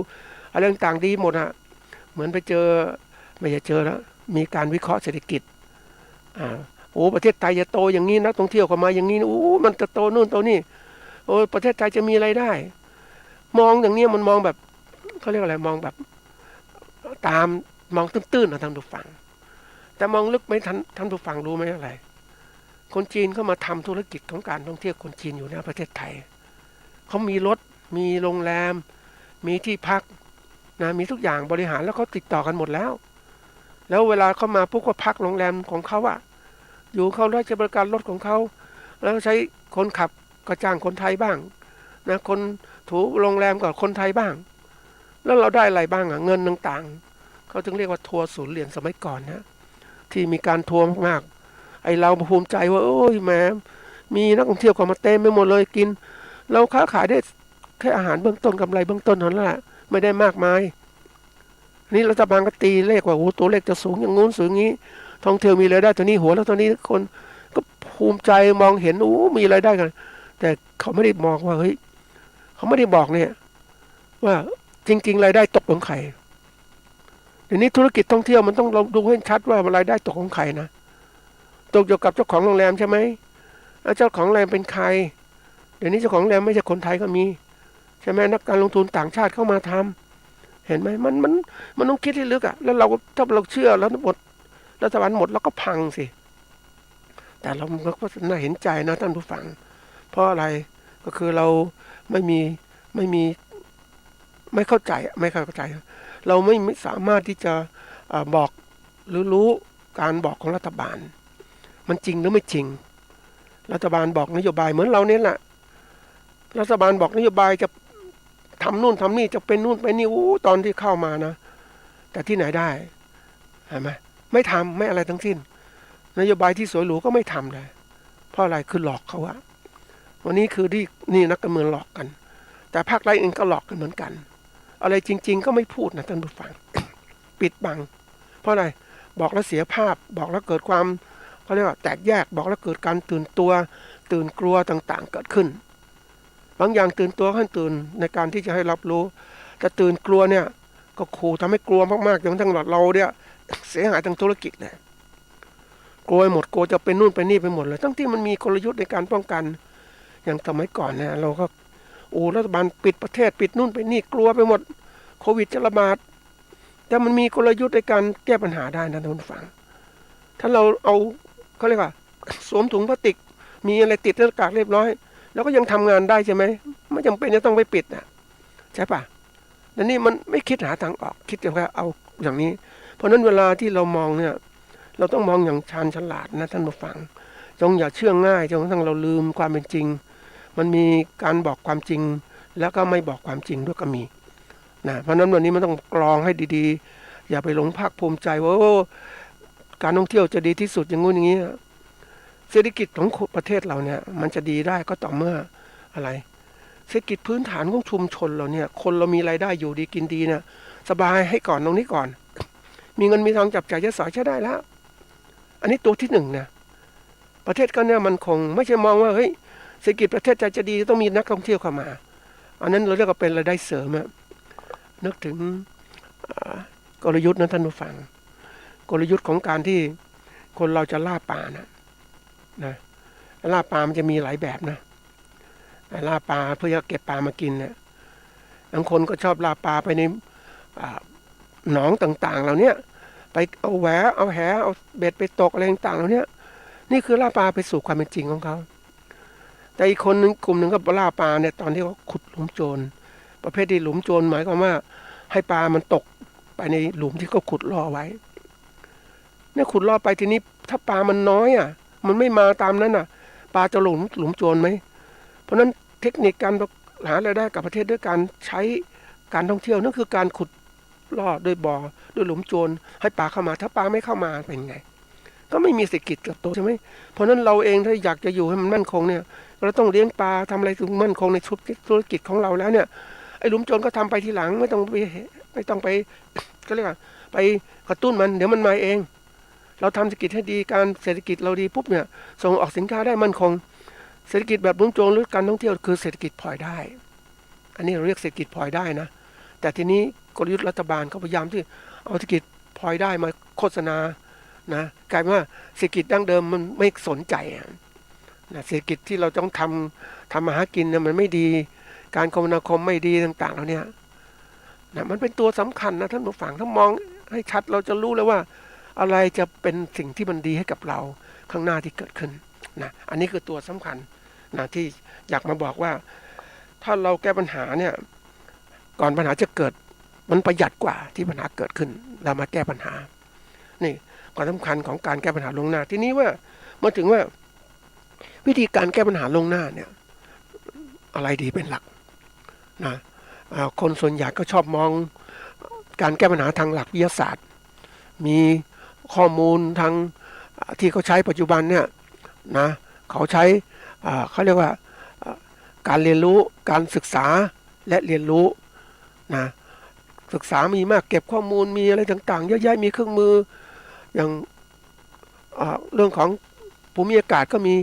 อะไรต่างๆดีหมดเหมือนไปเจอไม่ใช่เจอแล้วมีการวิเคราะห์เศรษฐกิจประเทศไทยจะโตอย่างนี้นักท่องเที่ยวเข้ามาอย่างนี้มันจะโตนู่นโตนี่ประเทศไทยจะมีอะไรได้มองอย่างนี้มันมองแบบเขาเรียกอะไรมองแบบตามมองตื้นๆนะท่านผู้ฟังแต่มองลึกไม่ท่านผู้ฟังรู้ไหมอะไรคนจีนเข้ามาทำธุรกิจของการท่องเที่ยวคนจีนอยู่ในประเทศไทยเขามีรถมีโรงแรมมีที่พักนะมีทุกอย่างบริหารแล้วเขาติดต่อกันหมดแล้วเวลาเขามาปุ๊บก็พักโรงแรมของเขาอยู่เขาได้บริการรถของเขาแล้วใช้คนขับก็จ้างคนไทยบ้างนะคนถูโรงแรมก็คนไทยบ้างแล้วเราได้อะไรบ้างเงินต่างๆเขาจึงเรียกว่าทัวร์ศูนย์เหรียญสมัยก่อนนะที่มีการทัวร์มากๆไอเราภูมิใจว่าโอ้ยแหมมีนักท่องเที่ยวเข้ามาเต็มไปหมดเลยกินเราค้าขายได้แค่อาหารเบื้องต้นกำไรเบื้องต้นเท่านั้นแหละไม่ได้มากมายนี่รัฐบาลก็ตีเลขว่าตัวเลขจะสูงอย่างงู้นสูงงี้ท่องเที่ยวมีรายได้ตัวนี้หัวแล้วตัวนี้คนก็ภูมิใจมองเห็นมีรายได้กันแต่เขาไม่ได้มองว่าเฮ้ยเขาไม่ได้บอกเนี่ยว่าจริงๆรายได้ตกของใครเดี๋ยวนี้ธุรกิจท่องเที่ยวมันต้องดูให้ชัดว่ารายได้ตกของใครนะ ตกอยู่กับเจ้าของโรงแรมใช่ไหมเจ้าของโรงแรมเป็นใครเดี๋ยวนี้เจ้าของโรงแรมไม่ใช่คนไทยก็มีใช่ไหมนักการลงทุนต่างชาติเข้ามาทำเห็นไหมมันต้องคิดให้ลึกอ่ะแล้วเราถ้าเราเชื่อแล้วหมดรัฐบาลหมดแล้วก็พังสิแต่เราก็น่าเห็นใจนะท่านผู้ฟังเพราะอะไรก็คือเราไม่มีไม่เข้าใจเราไม่สามารถที่จะบอกหรือรู้การบอกของรัฐบาลมันจริงหรือไม่จริงรัฐบาลบอกนโยบายเหมือนเราเนี่ยแหละรัฐบาลบอกนโยบายจะทำนู่นทำนี่จะเป็นนู่นไปนี่ตอนที่เข้ามานะแต่ที่ไหนได้เห็นไหมไม่ทำไม่อะไรทั้งสิ้นนโยบายที่สวยหรูก็ไม่ทำเลยเพราะอะไรคือหลอกเขาอะวันนี้คือที่นี่นักการเมืองหลอกกันแต่ภาครัฐเองก็หลอกกันเหมือนกันอะไรจริงๆก็ไม่พูดนะท่านผู้ฟัง ปิดบังเพราะอะไรบอกแล้วเสียภาพบอกแล้วเกิดความเขาเรียกว่าแตกแยกบอกแล้วเกิดการตื่นตัวตื่นกลัวต่างๆเกิดขึ้นบางอย่างตื่นตัวขั้นตื่นในการที่จะให้รับรู้แต่ตื่นกลัวเนี่ยก็ขู่ทำให้กลัวมากๆจนทั้งเราเนี่ยเสียหายทางธุรกิจเลยกลัวหมดกลัวจะเป็นนู่นเป็นนี่ไปหมดเลยทั้งที่มันมีกลยุทธ์ในการป้องกันอย่างสมัยก่อนเนี่ยเราก็รัฐบาลปิดประเทศปิดนู่นไปนี่กลัวไปหมดโควิดจะระบาดแต่มันมีกลยุทธ์ในการแก้ปัญหาได้นะท่านผู้ฟังถ้าเราเอาเขาเรียกว่าสวมถุงพลาสติกมีอะไรติดหน้ากากเรียบร้อยแล้วก็ยังทำงานได้ใช่ไหมไม่จำเป็นจะต้องไปปิดนะใช่ปะแต่นี่มันไม่คิดหาทางออกคิดแต่ว่าเอาอย่างนี้เพราะนั้นเวลาที่เรามองเนี่ยเราต้องมองอย่างชาญฉลาดนะท่านผู้ฟังจงอย่าเชื่อง่ายจนกระทั่งเราลืมความเป็นจริงมันมีการบอกความจริงแล้วก็ไม่บอกความจริงด้วยก็มีนะเพราะนั้นวันนี้มันต้องกรองให้ดีๆอย่าไปหลงภาคภูมิใจว่าการท่องเที่ยวจะดีที่สุดอย่างงู้นอย่างนี้เศรษฐกิจของประเทศเราเนี่ยมันจะดีได้ก็ต่อเมื่ออะไรเศรษฐกิจพื้นฐานของชุมชนเราเนี่ยคนเรามีรายได้อยู่ดีกินดีเนี่ยสบายให้ก่อนตรงนี้ก่อนมีเงินมีทองจับจ่ายใช้สอยใช้ได้แล้วอันนี้ตัวที่หนึ่งนะประเทศก็เนี่ยมันคงไม่ใช่มองว่าเฮ้ยเศรษฐกิจประเทศจะดีต้องมีนักท่องเที่ยวเข้ามาอันนั้นเราเรียกว่าเป็นรายได้เสริมอะนึกถึงกลยุทธ์นะท่านผู้ฟังกลยุทธ์ของการที่คนเราจะล่าปลานะล่าปลามันจะมีหลายแบบนะล่าปลาเพื่อจะเก็บปลามากินเนี่ยบางคนก็ชอบล่าปลาไปในหนองต่างๆเหล่านี้ไปเอาแหเอาแหเอาเบ็ดไปตกอะไรต่างๆเหล่านี้นี่คือล่าปลาไปสู่ความเป็นจริงของเขาแต่อีกคนนึงกลุ่มหนึ่งก็ล่าปลาเนี่ยตอนที่เขาขุดหลุมโจรประเภทที่หลุมโจรหมายความว่าให้ปลามันตกไปในหลุมที่เขาขุดล่อไว้เนี่ยขุดล่อไปทีนี้ถ้าปลามันน้อยอ่ะมันไม่มาตามนั้นอ่ะปลาจะหลุมโจรไหมเพราะนั้นเทคนิคการหารายได้กับประเทศด้วยการใช้การท่องเที่ยวนั่นคือการขุดล่อด้วยบ่อด้วยหลุมโจรให้ปลาเข้ามาถ้าปลาไม่เข้ามาเป็นไงก็ไม่มีเศรษฐกิจเติบโตใช่ไหมเพราะนั้นเราเองถ้าอยากจะอยู่ให้มันมั่นคงเนี่ยเราต้องเลี้ยงปลาทำอะไรถึงมั่นคงในธุรกิจของเราแล้วเนี่ยไอ้หลุมโจรก็ทำไปทีหลังไม่ต้องไปก็เรียกว่าไปกระตุ้นมันเดี๋ยวมันมาเองเราทำเศรษฐกิจให้ดีการเศรษฐกิจเราดีปุ๊บเนี่ยส่งออกสินค้าได้มั่นคงเศรษฐกิจแบบหลุมโจรหรือการท่องเที่ยวคือเศรษฐกิจพลอยได้อันนี้เราเรียกเศรษฐกิจพลอยได้นะแต่ทีนี้กลยุทธ์รัฐบาลเขาพยายามที่เอาเศรษฐกิจพลอยได้มาโฆษณานะกลายเป็นว่าเศรษฐกิจดั้งเดิมมันไม่สนใจนะเศรษฐกิจที่เราต้องทำมาหากินเนี่ยมันไม่ดีการคมนาคมไม่ดีต่างๆแล้วเนี่ยนะมันเป็นตัวสำคัญนะท่านผู้ฟังถ้ามองให้ชัดเราจะรู้เลยว่าอะไรจะเป็นสิ่งที่มันดีให้กับเราข้างหน้าที่เกิดขึ้นนะอันนี้คือตัวสำคัญนะที่อยากมาบอกว่าถ้าเราแก้ปัญหาเนี่ยก่อนปัญหาจะเกิดมันประหยัดกว่าที่ปัญหาเกิดขึ้นเรามาแก้ปัญหานี่ความสำคัญของการแก้ปัญหาล่วงหน้าทีนี้ว่ามาถึงว่าวิธีการแก้ปัญหาล่วงหน้าเนี่ยอะไรดีเป็นหลักนะคนส่วนใหญ่ก็ชอบมองการแก้ปัญหาทางหลักวิทยาศาสตร์มีข้อมูลทางที่เขาใช้ปัจจุบันเนี่ยนะเขาใช้เขาเรียกว่าการเรียนรู้การศึกษาและเรียนรู้นะศึกษามีมากเก็บข้อมูลมีอะไรต่างๆเยอะแยะมีเครื่องมืออย่างเรื่องของภูมิอากาศก็มี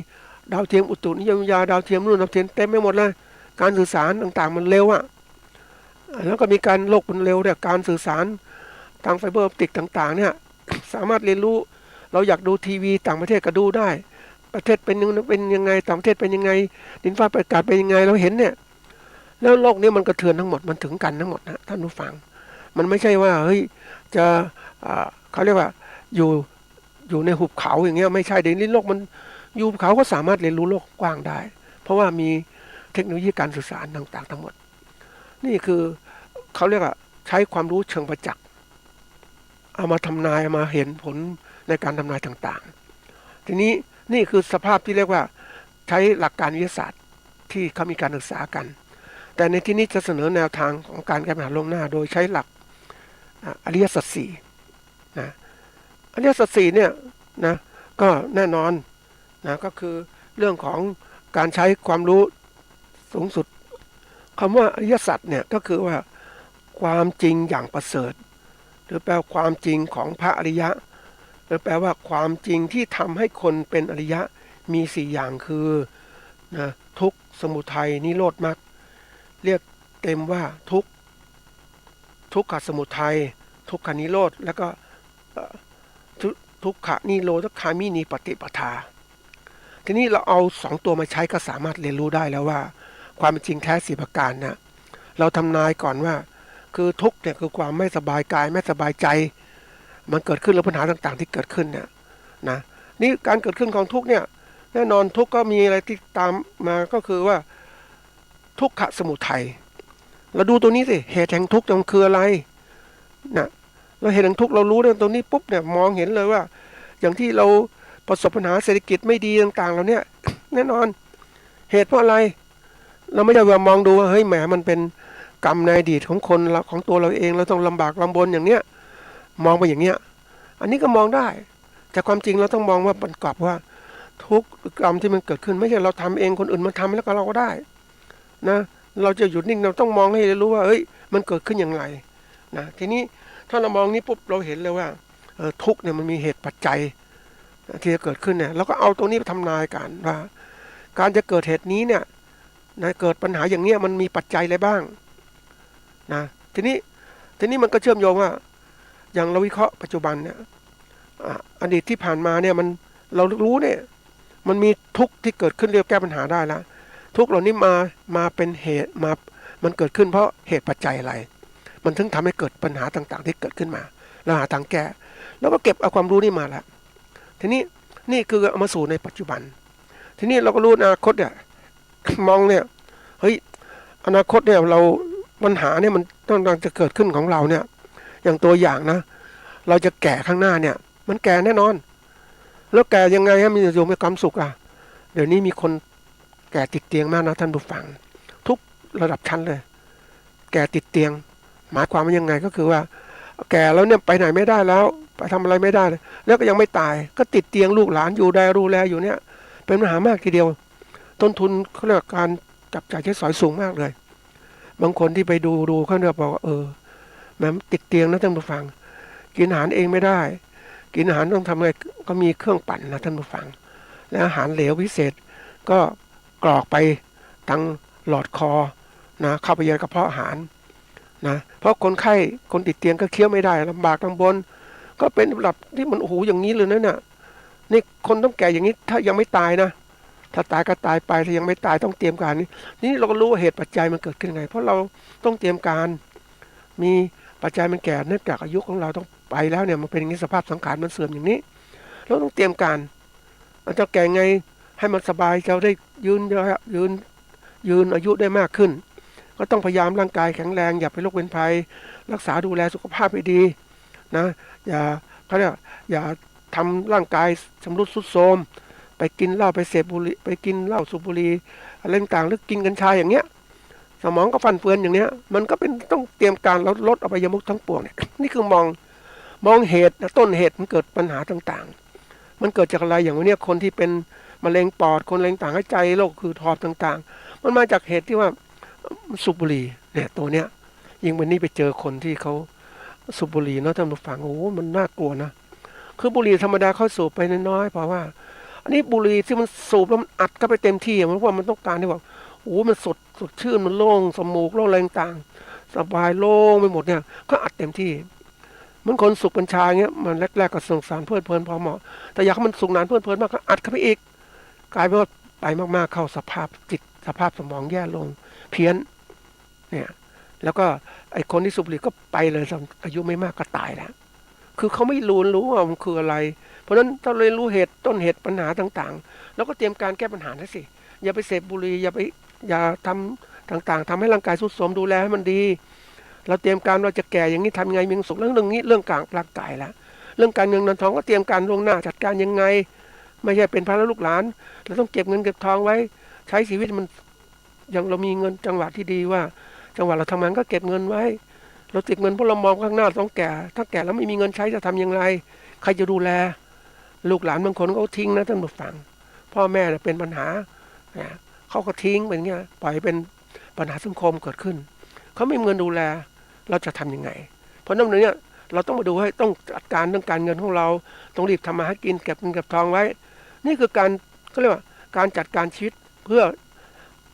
ดาวเทียมอุตุนิยมวิทยาดาวเทียมนู่นดาวเทียมเต็มไปหมดเลยการสื่อสารต่างๆมันเร็วอ่ะแล้วก็มีการโลกมันเร็วเนี่ยการสื่อสารทางไฟเบอร์ออปติกต่างๆเนี่ยสามารถเรียนรู้ เราอยากดูทีวีต่างประเทศก็ดูได้ ประเทศเป็นยังไงต่างประเทศเป็นยังไงดินฟ้าอากาศเป็นยังไงเราเห็นเนี่ยแล้วโลกนี้มันกระเทือนทั้งหมดมันถึงกันทั้งหมดนะท่านผู้ฟังมันไม่ใช่ว่าเฮ้ยจะเขาเรียกว่าอยู่ในหุบเขาอย่างเงี้ยไม่ใช่เดี๋ยวนี้โลกมันอยู่หุบเขาก็สามารถเรียนรู้โลกกว้างได้เพราะว่ามีเทคโนโลยีการสื่อสารต่างๆทั้งหมดนี่คือเขาเรียกว่าใช้ความรู้เชิงประจักษ์เอามาทำนายมาเห็นผลในการทำนายต่างๆทีนี้นี่คือสภาพที่เรียกว่าใช้หลักการวิทยาศาสตร์ที่เขามีการศึกษากันแต่ในที่นี้จะเสนอแนวทางของการแก้ปัญหาล่วงหน้าโดยใช้หลักอริยสัจสี่นะอริยสัจสี่เนี่ยนะก็แน่นอนนะก็คือเรื่องของการใช้ความรู้สูงสุดคำว่าอริยสัจเนี่ยก็คือว่าความจริงอย่างประเสริฐหรือแปลความจริงของพระอริยะหรือแปลว่าความจริงที่ทำให้คนเป็นอริยะมี4อย่างคือนะทุกข์สมุทัยนิโรธมรรคเรียกเต็มว่าทุกขสมุทัยทุกขนิโรธแล้วก็ทุกขนิโรธคามินีปฏิปทาทีนี้เราเอา2ตัวมาใช้ก็สามารถเรียนรู้ได้แล้วว่าความเป็นจริงแท้4ประการนะเราทำนายก่อนว่าคือทุกข์เนี่ยคือความไม่สบายกายไม่สบายใจมันเกิดขึ้นแล้วปัญหาต่างๆที่เกิดขึ้นเนี่ยนะนี่การเกิดขึ้นของทุกข์เนี่ยแน่นอนทุกข์ก็มีอะไรที่ตามมาก็คือว่าทุกขสมุทัยเราดูตัวนี้สิเหตุแห่งทุกข์มันคืออะไรนะเราเหตุแห่งทุกข์เรารู้เรื่องตัวนี้ปุ๊บเนี่ยมองเห็นเลยว่าอย่างที่เราประสบปัญหาเศรษฐกิจไม่ดีต่างๆเราเนี่ยแน่นอนเหตุเพราะอะไรเราไม่ได้ว่ามองดูว่าเฮ้ยแหมมันเป็นกรรมในอดีตของคนของตัวเราเองเราต้องลำบากลำบนอย่างเนี้ยมองไปอย่างเนี้ยอันนี้ก็มองได้แต่ความจริงเราต้องมองว่าประกอบว่าทุกกรรมที่มันเกิดขึ้นไม่ใช่เราทำเองคนอื่นมาทำแล้วก็เราก็ได้นะเราจะหยุดนิ่งเราต้องมองให้รู้ว่าเฮ้ยมันเกิดขึ้นอย่างไรนะทีนี้ถ้าเรามองนี้ปุ๊บเราเห็นเลยว่าทุกเนี่ยมันมีเหตุปัจจัยที่จะเกิดขึ้นเนี่ยเราก็เอาตรงนี้ไปทำนายกันว่าการจะเกิดเหตุนี้เนี่ยนะเกิดปัญหาอย่างเนี้ยมันมีปัจจัยอะไรบ้างนะทีนี้มันก็เชื่อมโยงว่าอย่างเราวิเคราะห์ปัจจุบันเนี่ยอดีตที่ผ่านมาเนี่ยมันเรารู้เนี่ยมันมีทุกข์ที่เกิดขึ้นเรียกแก้ปัญหาได้แล้วทุกข์เหล่านี้มาเป็นเหตุมันเกิดขึ้นเพราะเหตุปัจจัยอะไรมันถึงทำให้เกิดปัญหาต่างๆที่เกิดขึ้นมาเราหาทางแก้แล้วก็เก็บเอาความรู้นี่มาแล้วทีนี้นี่คือเอามาสู่ในปัจจุบันทีนี้เราก็รู้อนาคตเนี่ยมองเนี่ยเฮ้ยอนาคตเนี่ยเราปัญหาเนี่ยมันต้องจะเกิดขึ้นของเราเนี่ยอย่างตัวอย่างนะเราจะแก่ข้างหน้าเนี่ยมันแก่แน่นอนแล้วแก่ยังไงให้มีอยู่มีความสุขเดี๋ยวนี้มีคนแก่ติดเตียงมากนะท่านผู้ฟังทุกระดับชั้นเลยแก่ติดเตียงหมายความว่ายังไงก็คือว่าแก่แล้วเนี่ยไปไหนไม่ได้แล้วไปทำอะไรไม่ได้แล้วก็ยังไม่ตายก็ติดเตียงลูกหลานอยู่ได้ดูแลอยู่เนี่ยเป็นปัญหามากทีเดียวต้นทุนเขาเรียกการจับจ่ายใช้สอยสูงมากเลยบางคนที่ไปดูเขาเนี่ยบอกว่าแม้ติดเตียงนะท่านผู้ฟังกินอาหารเองไม่ได้กินอาหารต้องทำอะไรก็มีเครื่องปั่นนะท่านผู้ฟังและอาหารเหลวพิเศษก็กรอกไปทางหลอดคอนะเข้าไปยังกระเพาะอาหารนะเพราะคนไข้คนติดเตียงก็เคี้ยวไม่ได้ลำบากลำบนก็เป็นระดับที่มันโอ้โหอย่างนี้เลยนะเนี่ยนี่คนต้องแก่อย่างนี้ถ้ายังไม่ตายนะถ้าตายก็ตายไปถ้ายังไม่ตายต้องเตรียมการนี่เราก็รู้ว่าเหตุปัจจัยมันเกิดขึ้นไงเพราะเราต้องเตรียมการมีปัจจัยมันแก่เนื่องจากอายุของเราต้องไปแล้วเนี่ยมันเป็นอย่างนี้สภาพสังขารมันเสื่อมอย่างนี้เราต้องเตรียมการเราจะแก่ไงให้มันสบายเราได้ยืนอายุได้มากขึ้นก็ต้องพยายามร่างกายแข็งแรงอย่าไปโรคเป็นภัยรักษาดูแลสุขภาพให้ดีนะอย่าทำร่างกายชำรุดทรุดโทรมไปกินเหล้าไปเสพบุหรี่ไปกินเหล้าสูบบุหรี่อะไรต่างๆหรือกินกัญชาอย่างเงี้ยสมองก็ฟันเฟือนอย่างเนี้ยมันก็เป็นต้องเตรียมการลดอบายมุขทั้งปวงเนี่ยนี่คือมองเหตุต้นเหตุมันเกิดปัญหาต่างๆมันเกิดจากอะไรอย่างวันนี้คนที่เป็นมะเร็งปอดคนมะเร็งต่างหายใจโรคคือทอดต่างๆมันมาจากเหตุที่ว่าสูบบุหรี่เนี่ยตัวเนี้ยยิ่งวันนี้ไปเจอคนที่เขาสูบบุหรี่เนาะท่านผู้ฟังโอ้มันน่ากลัวนะคือบุหรี่ธรรมดาเขาสูบไปน้อยๆเพราะว่าอันนี้บุหรี่ที่มันสูบแล้วมันอัดเข้าไปเต็มที่มันว่ามันต้องการที่ว่าโอ้มันสดชื่นมันโล่งสมูกโล่งแรงต่างสบายโล่งไปหมดเนี่ยก็อัดเต็มที่ มือนคนสูบกัญชาเงี้ยมันแรกๆก็สนุกสนานเพลิดเพลินพอเหมาะแต่อยากให้มันสุขนานเพลิดเพลินมากก็อัดเข้าไปอีกกลายเป็นว่าไปมากๆเข้าสภาพจิตสภาพสมองแย่ลงเพี้ยนเนี่ยแล้วก็ไอ้คนที่สูบบุหรี่ก็ไปเลยอายุไม่มากก็ตายแล้วคือเขาไม่รู้ว่ามันคืออะไรเพราะฉะนั้นถ้าเรารู้เหตุต้นเหตุปัญหาต่างๆแล้วก็เตรียมการแก้ปัญหาได้สิอย่าไปเสพบุหรี่อย่าทำต่างๆทำให้ร่างกายทรุดโทรมดูแลให้มันดีเราเตรียมการเราจะแก่อย่างนี้ทำไงมีความสุขเรื่องนี้เรื่องกลางร่างกายแล้วเรื่องการเงินเงินทองก็เตรียมการล่วงหน้าจัดการยังไงไม่ใช่เป็นภาระลูกหลานเราต้องเก็บเงินเก็บทองไว้ใช้ชีวิตมันอย่างเรามีเงินจังหวะที่ดีว่าจังหวะเราทำงานก็เก็บเงินไว้เราติดเงินเพราะเรามองข้างหน้าต้องแก่ถ้าแก่แล้วไม่มีเงินใช้จะทำยังไงใครจะดูแลลูกหลานบางคนก็ทิ้งนะท่านผู้ฟังพ่อแม่เป็นปัญหาเขาก็ทิ้งเป็นเงี้ยปล่อยเป็นปัญหาสังคมเกิดขึ้นเขาไม่มีเงินดูแลเราจะทำยังไงเพราะนั่นเนี่ยเราต้องมาดูให้ต้องจัดการเรื่องการเงินของเราต้องรีบทำมาหากินเก็บเงินเก็บทองไว้นี่คือการก็เรียกว่าการจัดการชีวิตเพื่อ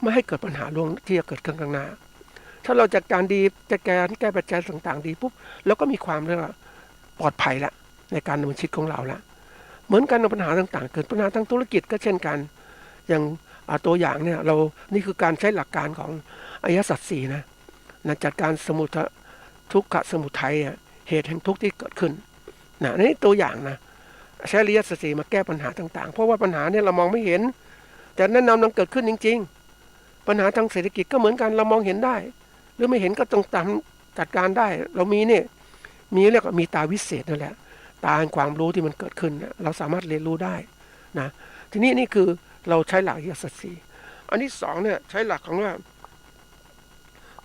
ไม่ให้เกิดปัญหาลวงที่จะเกิดขึ้นข้างหน้าถ้าเราจัดการดีจัดการแก้ปัจจัยต่างๆดีปุ๊บแล้วก็มีความเรียกว่าปลอดภัยละในการดำเนินชีวิตของเราละเหมือนกันในปัญหาต่างๆเกิดปัญหาทางธุรกิจก็เช่นกันอย่างตัวอย่างเนี่ยเรานี่คือการใช้หลักการของอริยสัจสี่นะจัดการสมุททุกขสมุทัยเหตุแห่งทุกข์ที่เกิดขึ้นนะนี่ตัวอย่างนะใช้อริยสัจสี่มาแก้ปัญหาต่างๆเพราะว่าปัญหาเนี่ยเรามองไม่เห็นแต่แนะนำมันเกิดขึ้นจริงๆปัญหาทางเศรษฐกิจก็เหมือนกันเรามองเห็นได้หรือไม่เห็นก็ต้องตามจัดการได้เรามีเนี่ยมีเรียกว่ามีตาวิเศษนั่นแหละตาแห่งความรู้ที่มันเกิดขึ้นเราสามารถเรียนรู้ได้นะทีนี้นี่คือเราใช้หลักอริยสัจสี่อันที่สองเนี่ยใช้หลักของว่า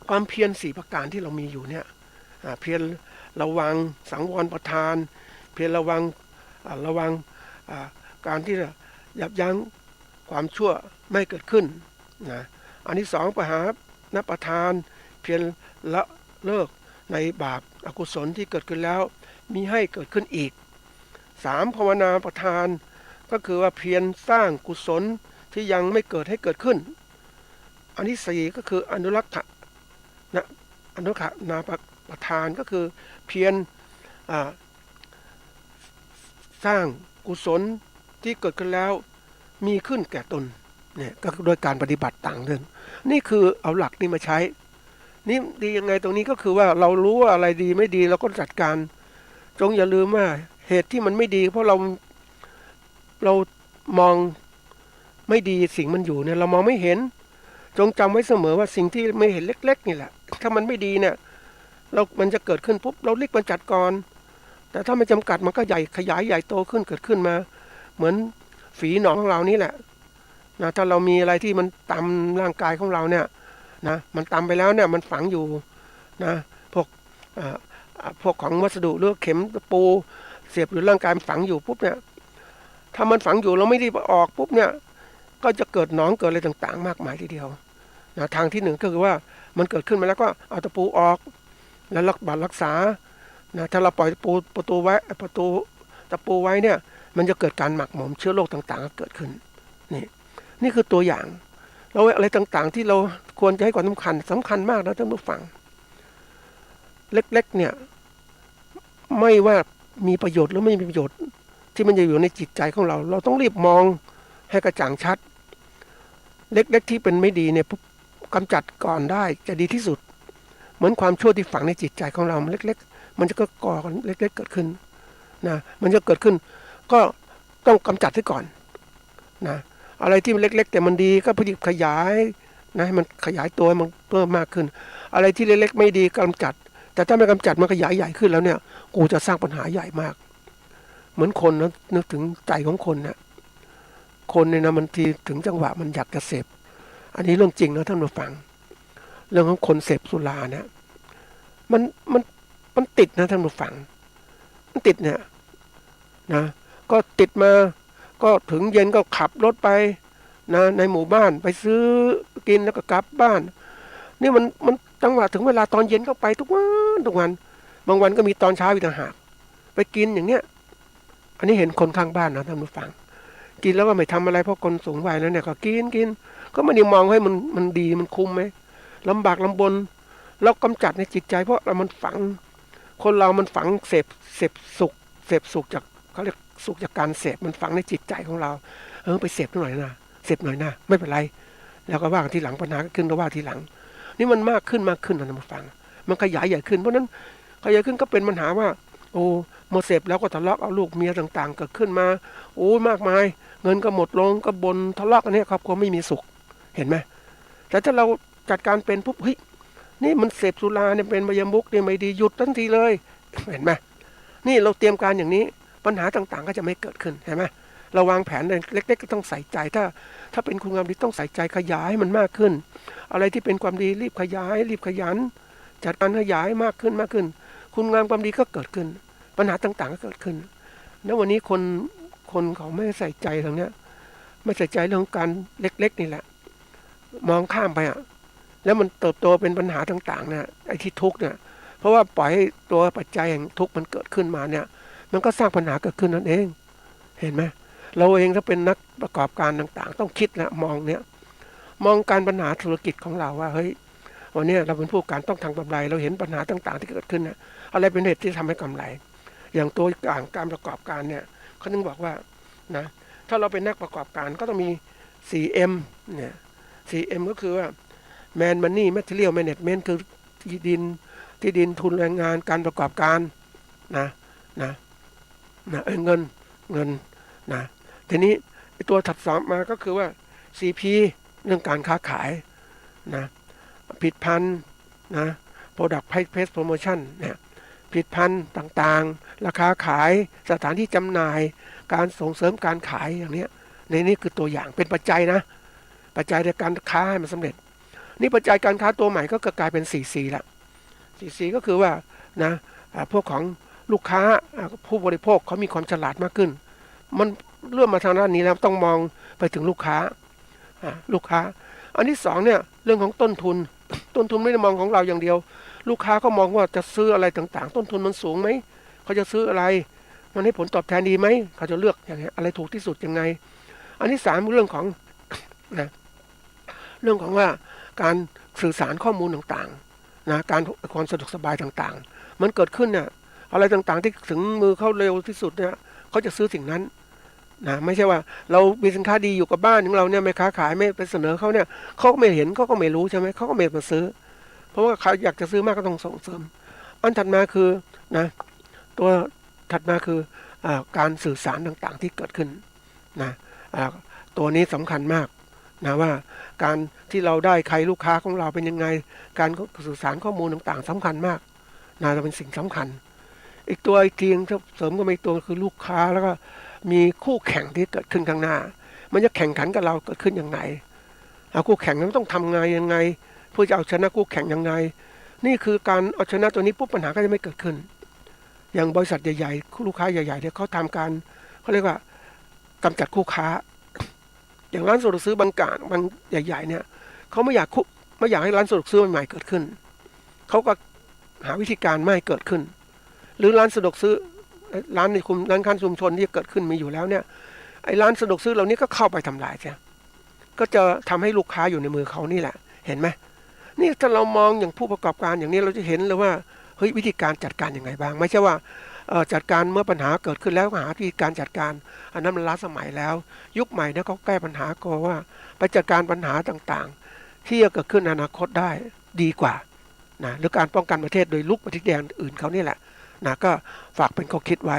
ความเพียร4ประการที่เรามีอยู่เนี่ยเพียรระวังสังวรประทานเพียรระวังการที่จะยับยั้งความชั่วไม่เกิดขึ้นนะอันที่สองปหานประทานเพียรละเลิกในบาปอกุศลที่เกิดขึ้นแล้วมีให้เกิดขึ้นอีก3ภาวนาประทานก็คือว่าเพียรสร้างกุศลที่ยังไม่เกิดให้เกิดขึ้นอันที่4ก็คืออนุรักษนะอนุขนาประทานก็คือเพียรสร้างกุศลที่เกิดขึ้นแล้วมีขึ้นแก่ตนเนี่ยก็โดยการปฏิบัติต่างเรื่องนี่คือเอาหลักนี้มาใช้นี่ดียังไงตรงนี้ก็คือว่าเรารู้ว่าอะไรดีไม่ดีเราก็จัดการจงอย่าลืมว่าเหตุที่มันไม่ดีเพราะเรามองไม่ดีสิ่งมันอยู่เนี่ยเรามองไม่เห็นจงจำไว้เสมอว่าสิ่งที่ไม่เห็นเล็กๆนี่แหละถ้ามันไม่ดีเนี่ยมันจะเกิดขึ้นปุ๊บเรารีบกำจัดก่อนแต่ถ้าไม่จำกัดมันก็ใหญ่ขยายใหญ่โตขึ้นเกิดขึ้นมาเหมือนฝีหนองของเรานี่แหละนะถ้าเรามีอะไรที่มันตำร่างกายของเราเนี่ยนะมันตำไปแล้วเนี่ยมันฝังอยู่นะพวกของวัสดุหรือเข็มตะปูเสียบอยู่ร่างกายมันฝังอยู่ปุ๊บเนี่ยถ้ามันฝังอยู่เราไม่รีบออกปุ๊บเนี่ยก็จะเกิดหนองเกิดอะไรต่างๆมากมายทีเดียวนะทางที่หนึ่งก็คือว่ามันเกิดขึ้นมาแล้วก็เอาตะปูออกแล้วรักษานะถ้าเราปล่อยประตูไว้ตะปูไว้เนี่ยมันจะเกิดการหมักหมมเชื้อโรคต่างๆก็เกิดขึ้นนี่คือตัวอย่างเราอะไรต่างๆที่เราควรจะให้ความสำคัญมากนะท่านผู้ฟังเล็กๆเนี่ยไม่ว่ามีประโยชน์หรือไม่มีประโยชน์ที่มันจะอยู่ในจิตใจของเราต้องรีบมองให้กระจ่างชัดเล็กๆที่เป็นไม่ดีเนี่ยกำจัดก่อนได้จะดีที่สุดเหมือนความชั่วที่ฝังในจิตใจของเราเล็กๆมันจะก็ก่อกันเล็กๆเกิดขึ้นนะมันจะเกิดขึ้นก็ต้องกำจัดให้ก่อนนะอะไรที่มันเล็กๆแต่มันดีก็พยายามขยายนะให้มันขยายตัวมันเพิ่มมากขึ้นอะไรที่เล็กๆไม่ดีกำจัดแต่ถ้าไม่กำจัดมันขยายใหญ่ขึ้นแล้วเนี่ยกูจะสร้างปัญหาใหญ่มากเหมือนคนนะนึกถึงใจของคนเนี่ยคนเนี่ยนะมันทีถึงจังหวะมันอยากจะเสพอันนี้เรื่องจริงนะท่านผู้ฟังเรื่องของคนเสพสุราเนี่ยมันติดนะท่านผู้ฟังมันติดเนี่ยนะก็ติดมาก็ถึงเย็นก็ขับรถไปนะในหมู่บ้านไปซื้อกินแล้วก็กลับบ้านนี่มันจังหวะถึงเวลาตอนเย็นก็ไปทุกวันบางวันก็มีตอนเช้าอีกต่างหากไปกินอย่างเนี้ยอันนี้เห็นคนข้างบ้านนะท่านผู้ฟังกินแล้วก็ไม่ทำอะไรเพราะคนสูงวัยแล้วเนี่ยก็กินก็ไม่ได้มองให้มันดีมันคุ้มไหมลำบากลำบนเรากำจัดในจิตใจเพราะมันฝัง คนเรามันฝังเสพสุขจากเขาเรียกสุขจากการเสพมันฝังในจิตใจของเราไปเสพหน่อยนะเสพหน่อยนะไม่เป็นไรแล้วก็ว่ากันทีหลังปัญหาก็ขึ้นก็ว่าทีหลังนี่มันมากขึ้นนะมาฟังมันขยายใหญ่ขึ้นเพราะนั้นขยายขึ้นก็เป็นปัญหาว่าโอ้เมื่อเสพแล้วก็ทะเลาะเอาลูกเมียต่างๆเกิดขึ้นมาโอ้มากมายเงินก็หมดลงก็บ่นทะเลาะกันเนี่ยครอบครัวไม่มีสุขเห็นไหมแต่ถ้าเราจัดการเป็นปุ๊บเฮ้ยนี่มันเสพสุราเนี่ยเป็นมายมุกเนี่ยไม่ดีหยุดทันทีเลยเห็นไหมนี่เราเตรียมการอย่างนี้ปัญหาต่างๆก็จะไม่เกิดขึ้นเห็นไหมเราวางแผนเล็กๆก็ต้องใส่ใจถ้าเป็นคุณงามดีต้องใส่ใจขยายมันมากขึ้นอะไรที่เป็นความดีรีบขยายรีบขยันจัดการขยายมากขึ้นคุณงามความดีก็เกิดขึ้นปัญหาต่างๆก็เกิดขึ้นแล้ววันนี้คนเขาไม่ใส่ใจตรงเนี้ยไม่ใส่ใจเรื่องการเล็กๆนี่แหละมองข้ามไปแล้วมันเติบโตเป็นปัญหาต่างๆเนี่ยไอ้ที่ทุกข์เนี่ยเพราะว่าปล่อยให้ตัวปัจจัยแห่งทุกข์มันเกิดขึ้นมาเนี่ยมันก็สร้างปัญหาเกิดขึ้นนั่นเองเห็นไหมเราเองถ้าเป็นนักประกอบการต่างๆต้องคิดนะมองการปัญหาธุรกิจของเราว่าเฮ้ยวันนี้เราเป็นผู้การต้องทำกำไรเราเห็นปัญหาต่างๆที่เกิดขึ้นนะอะไรเป็นเหตุที่ทำให้กำไรอย่างตัวอย่างการประกอบการเนี่ยเขาถึงบอกว่านะถ้าเราเป็นนักประกอบการก็ต้องมี 4M เนี่ย 4M ก็คือว่า Man Money Material Management คือที่ดินทุนแรงงานการประกอบการนะเงินนะทีนี้ตัวถัดสามมาก็คือว่า CP เรื่องการค้าขายนะผลิตภัณฑ์นะ Product Price Promotion เนี่ยผลิตภัณฑ์ต่างๆราคาขายสถานที่จำหน่ายการส่งเสริมการขายอย่างนี้ในนี้คือตัวอย่างเป็นปัจจัยนะปัจจัยในการค้าให้มันสำเร็จนี่ปัจจัยการค้าตัวใหม่ก็กลายเป็น 4C ละ 4C ก็คือว่านะพวกของลูกค้าผู้บริโภคเขามีความฉลาดมากขึ้นมันเริ่มมาทางด้านนี้แล้วต้องมองไปถึงลูกค้าอันที่2เนี่ยเรื่องของต้นทุนไม่ได้มองของเราอย่างเดียวลูกค้าก็มองว่าจะซื้ออะไรต่างๆต้นทุนมันสูงไหมเขาจะซื้ออะไรมันให้ผลตอบแทนดีไหมเขาจะเลือกอย่างไรอะไรถูกที่สุดยังไงอันที่3เรื่องของนะเรื่องของว่าการสื่อสารข้อมูลต่างๆนะการความสะดวกสบายต่างๆมันเกิดขึ้นเนี่ยอะไรต่างๆที่ถึงมือเขาเร็วที่สุดเนี่ยเขาจะซื้อสิ่งนั้นนะไม่ใช่ว่าเรามีสินค้าดีอยู่กับบ้านของเราเนี่ยไม่ค้าขายไม่ไปเสนอเขาเนี่ยเขาก็ไม่เห็นเขาก็ไม่รู้ใช่ไหมเขาก็ไม่มาซื้อเพราะว่าเขาอยากจะซื้อมากก็ต้องส่งเสริมอันถัดมาคือนะตัวถัดมาคือการสื่อสารต่างๆที่เกิดขึ้นนะตัวนี้สำคัญมากนะว่าการที่เราได้ใครลูกค้าของเราเป็นยังไงการสื่อสารข้อมูลต่างๆสำคัญมากนะเป็นสิ่งสำคัญอีกตัวอีกทีเสริมก็มีตัวคือลูกค้าแล้วก็มีคู่แข่งที่เกิดขึ้นข้างหน้ามันจะแข่งขันกับเราเกิดขึ้นอย่างไรคู่แข่งนั้นต้องทำยังไงเพื่อจะเอาชนะคู่แข่งยังไงนี่คือการเอาชนะตัวนี้ปุ๊บปัญหาก็จะไม่เกิดขึ้นอย่างบริษัทใหญ่ๆลูกค้าใหญ่ๆเนี่ยเขาทำการเขาเรียกว่ากำจัดคู่ค้าอย่างร้านสะดวกซื้อบางใหญ่ๆเนี่ยเขาไม่อยากให้ร้านสะดวกซื้อใหม่เกิดขึ้นเขาก็หาวิธีการไม่ให้เกิดขึ้นหรือร้านสะดวกซื้อร้านในร้านค้าชุมชนที่เกิดขึ้นมีอยู่แล้วเนี่ยไอ้ร้านสะดวกซื้อเหล่านี้ก็เข้าไปทำลายใช่ก็จะทำให้ลูกค้าอยู่ในมือเขานี่แหละเห็นไหมนี่ถ้าเรามองอย่างผู้ประกอบการอย่างนี้เราจะเห็นเลยว่าเฮ้ยวิธีการจัดการยังไงบ้างไม่ใช่ว่าจัดการเมื่อปัญหาเกิดขึ้นแล้วหาวิธีการจัดการอันนั้นมันล้าสมัยแล้วยุคใหม่เนี่ยเขาแก้ปัญหาก็ว่าไปจัดการปัญหาต่างๆที่จะเกิดขึ้นในอนาคตได้ดีกว่านะหรือการป้องกันประเทศโดยลุกประเทศแดนอื่นเขานี่แหละนะก็ฝากเป็นข้อคิดไว้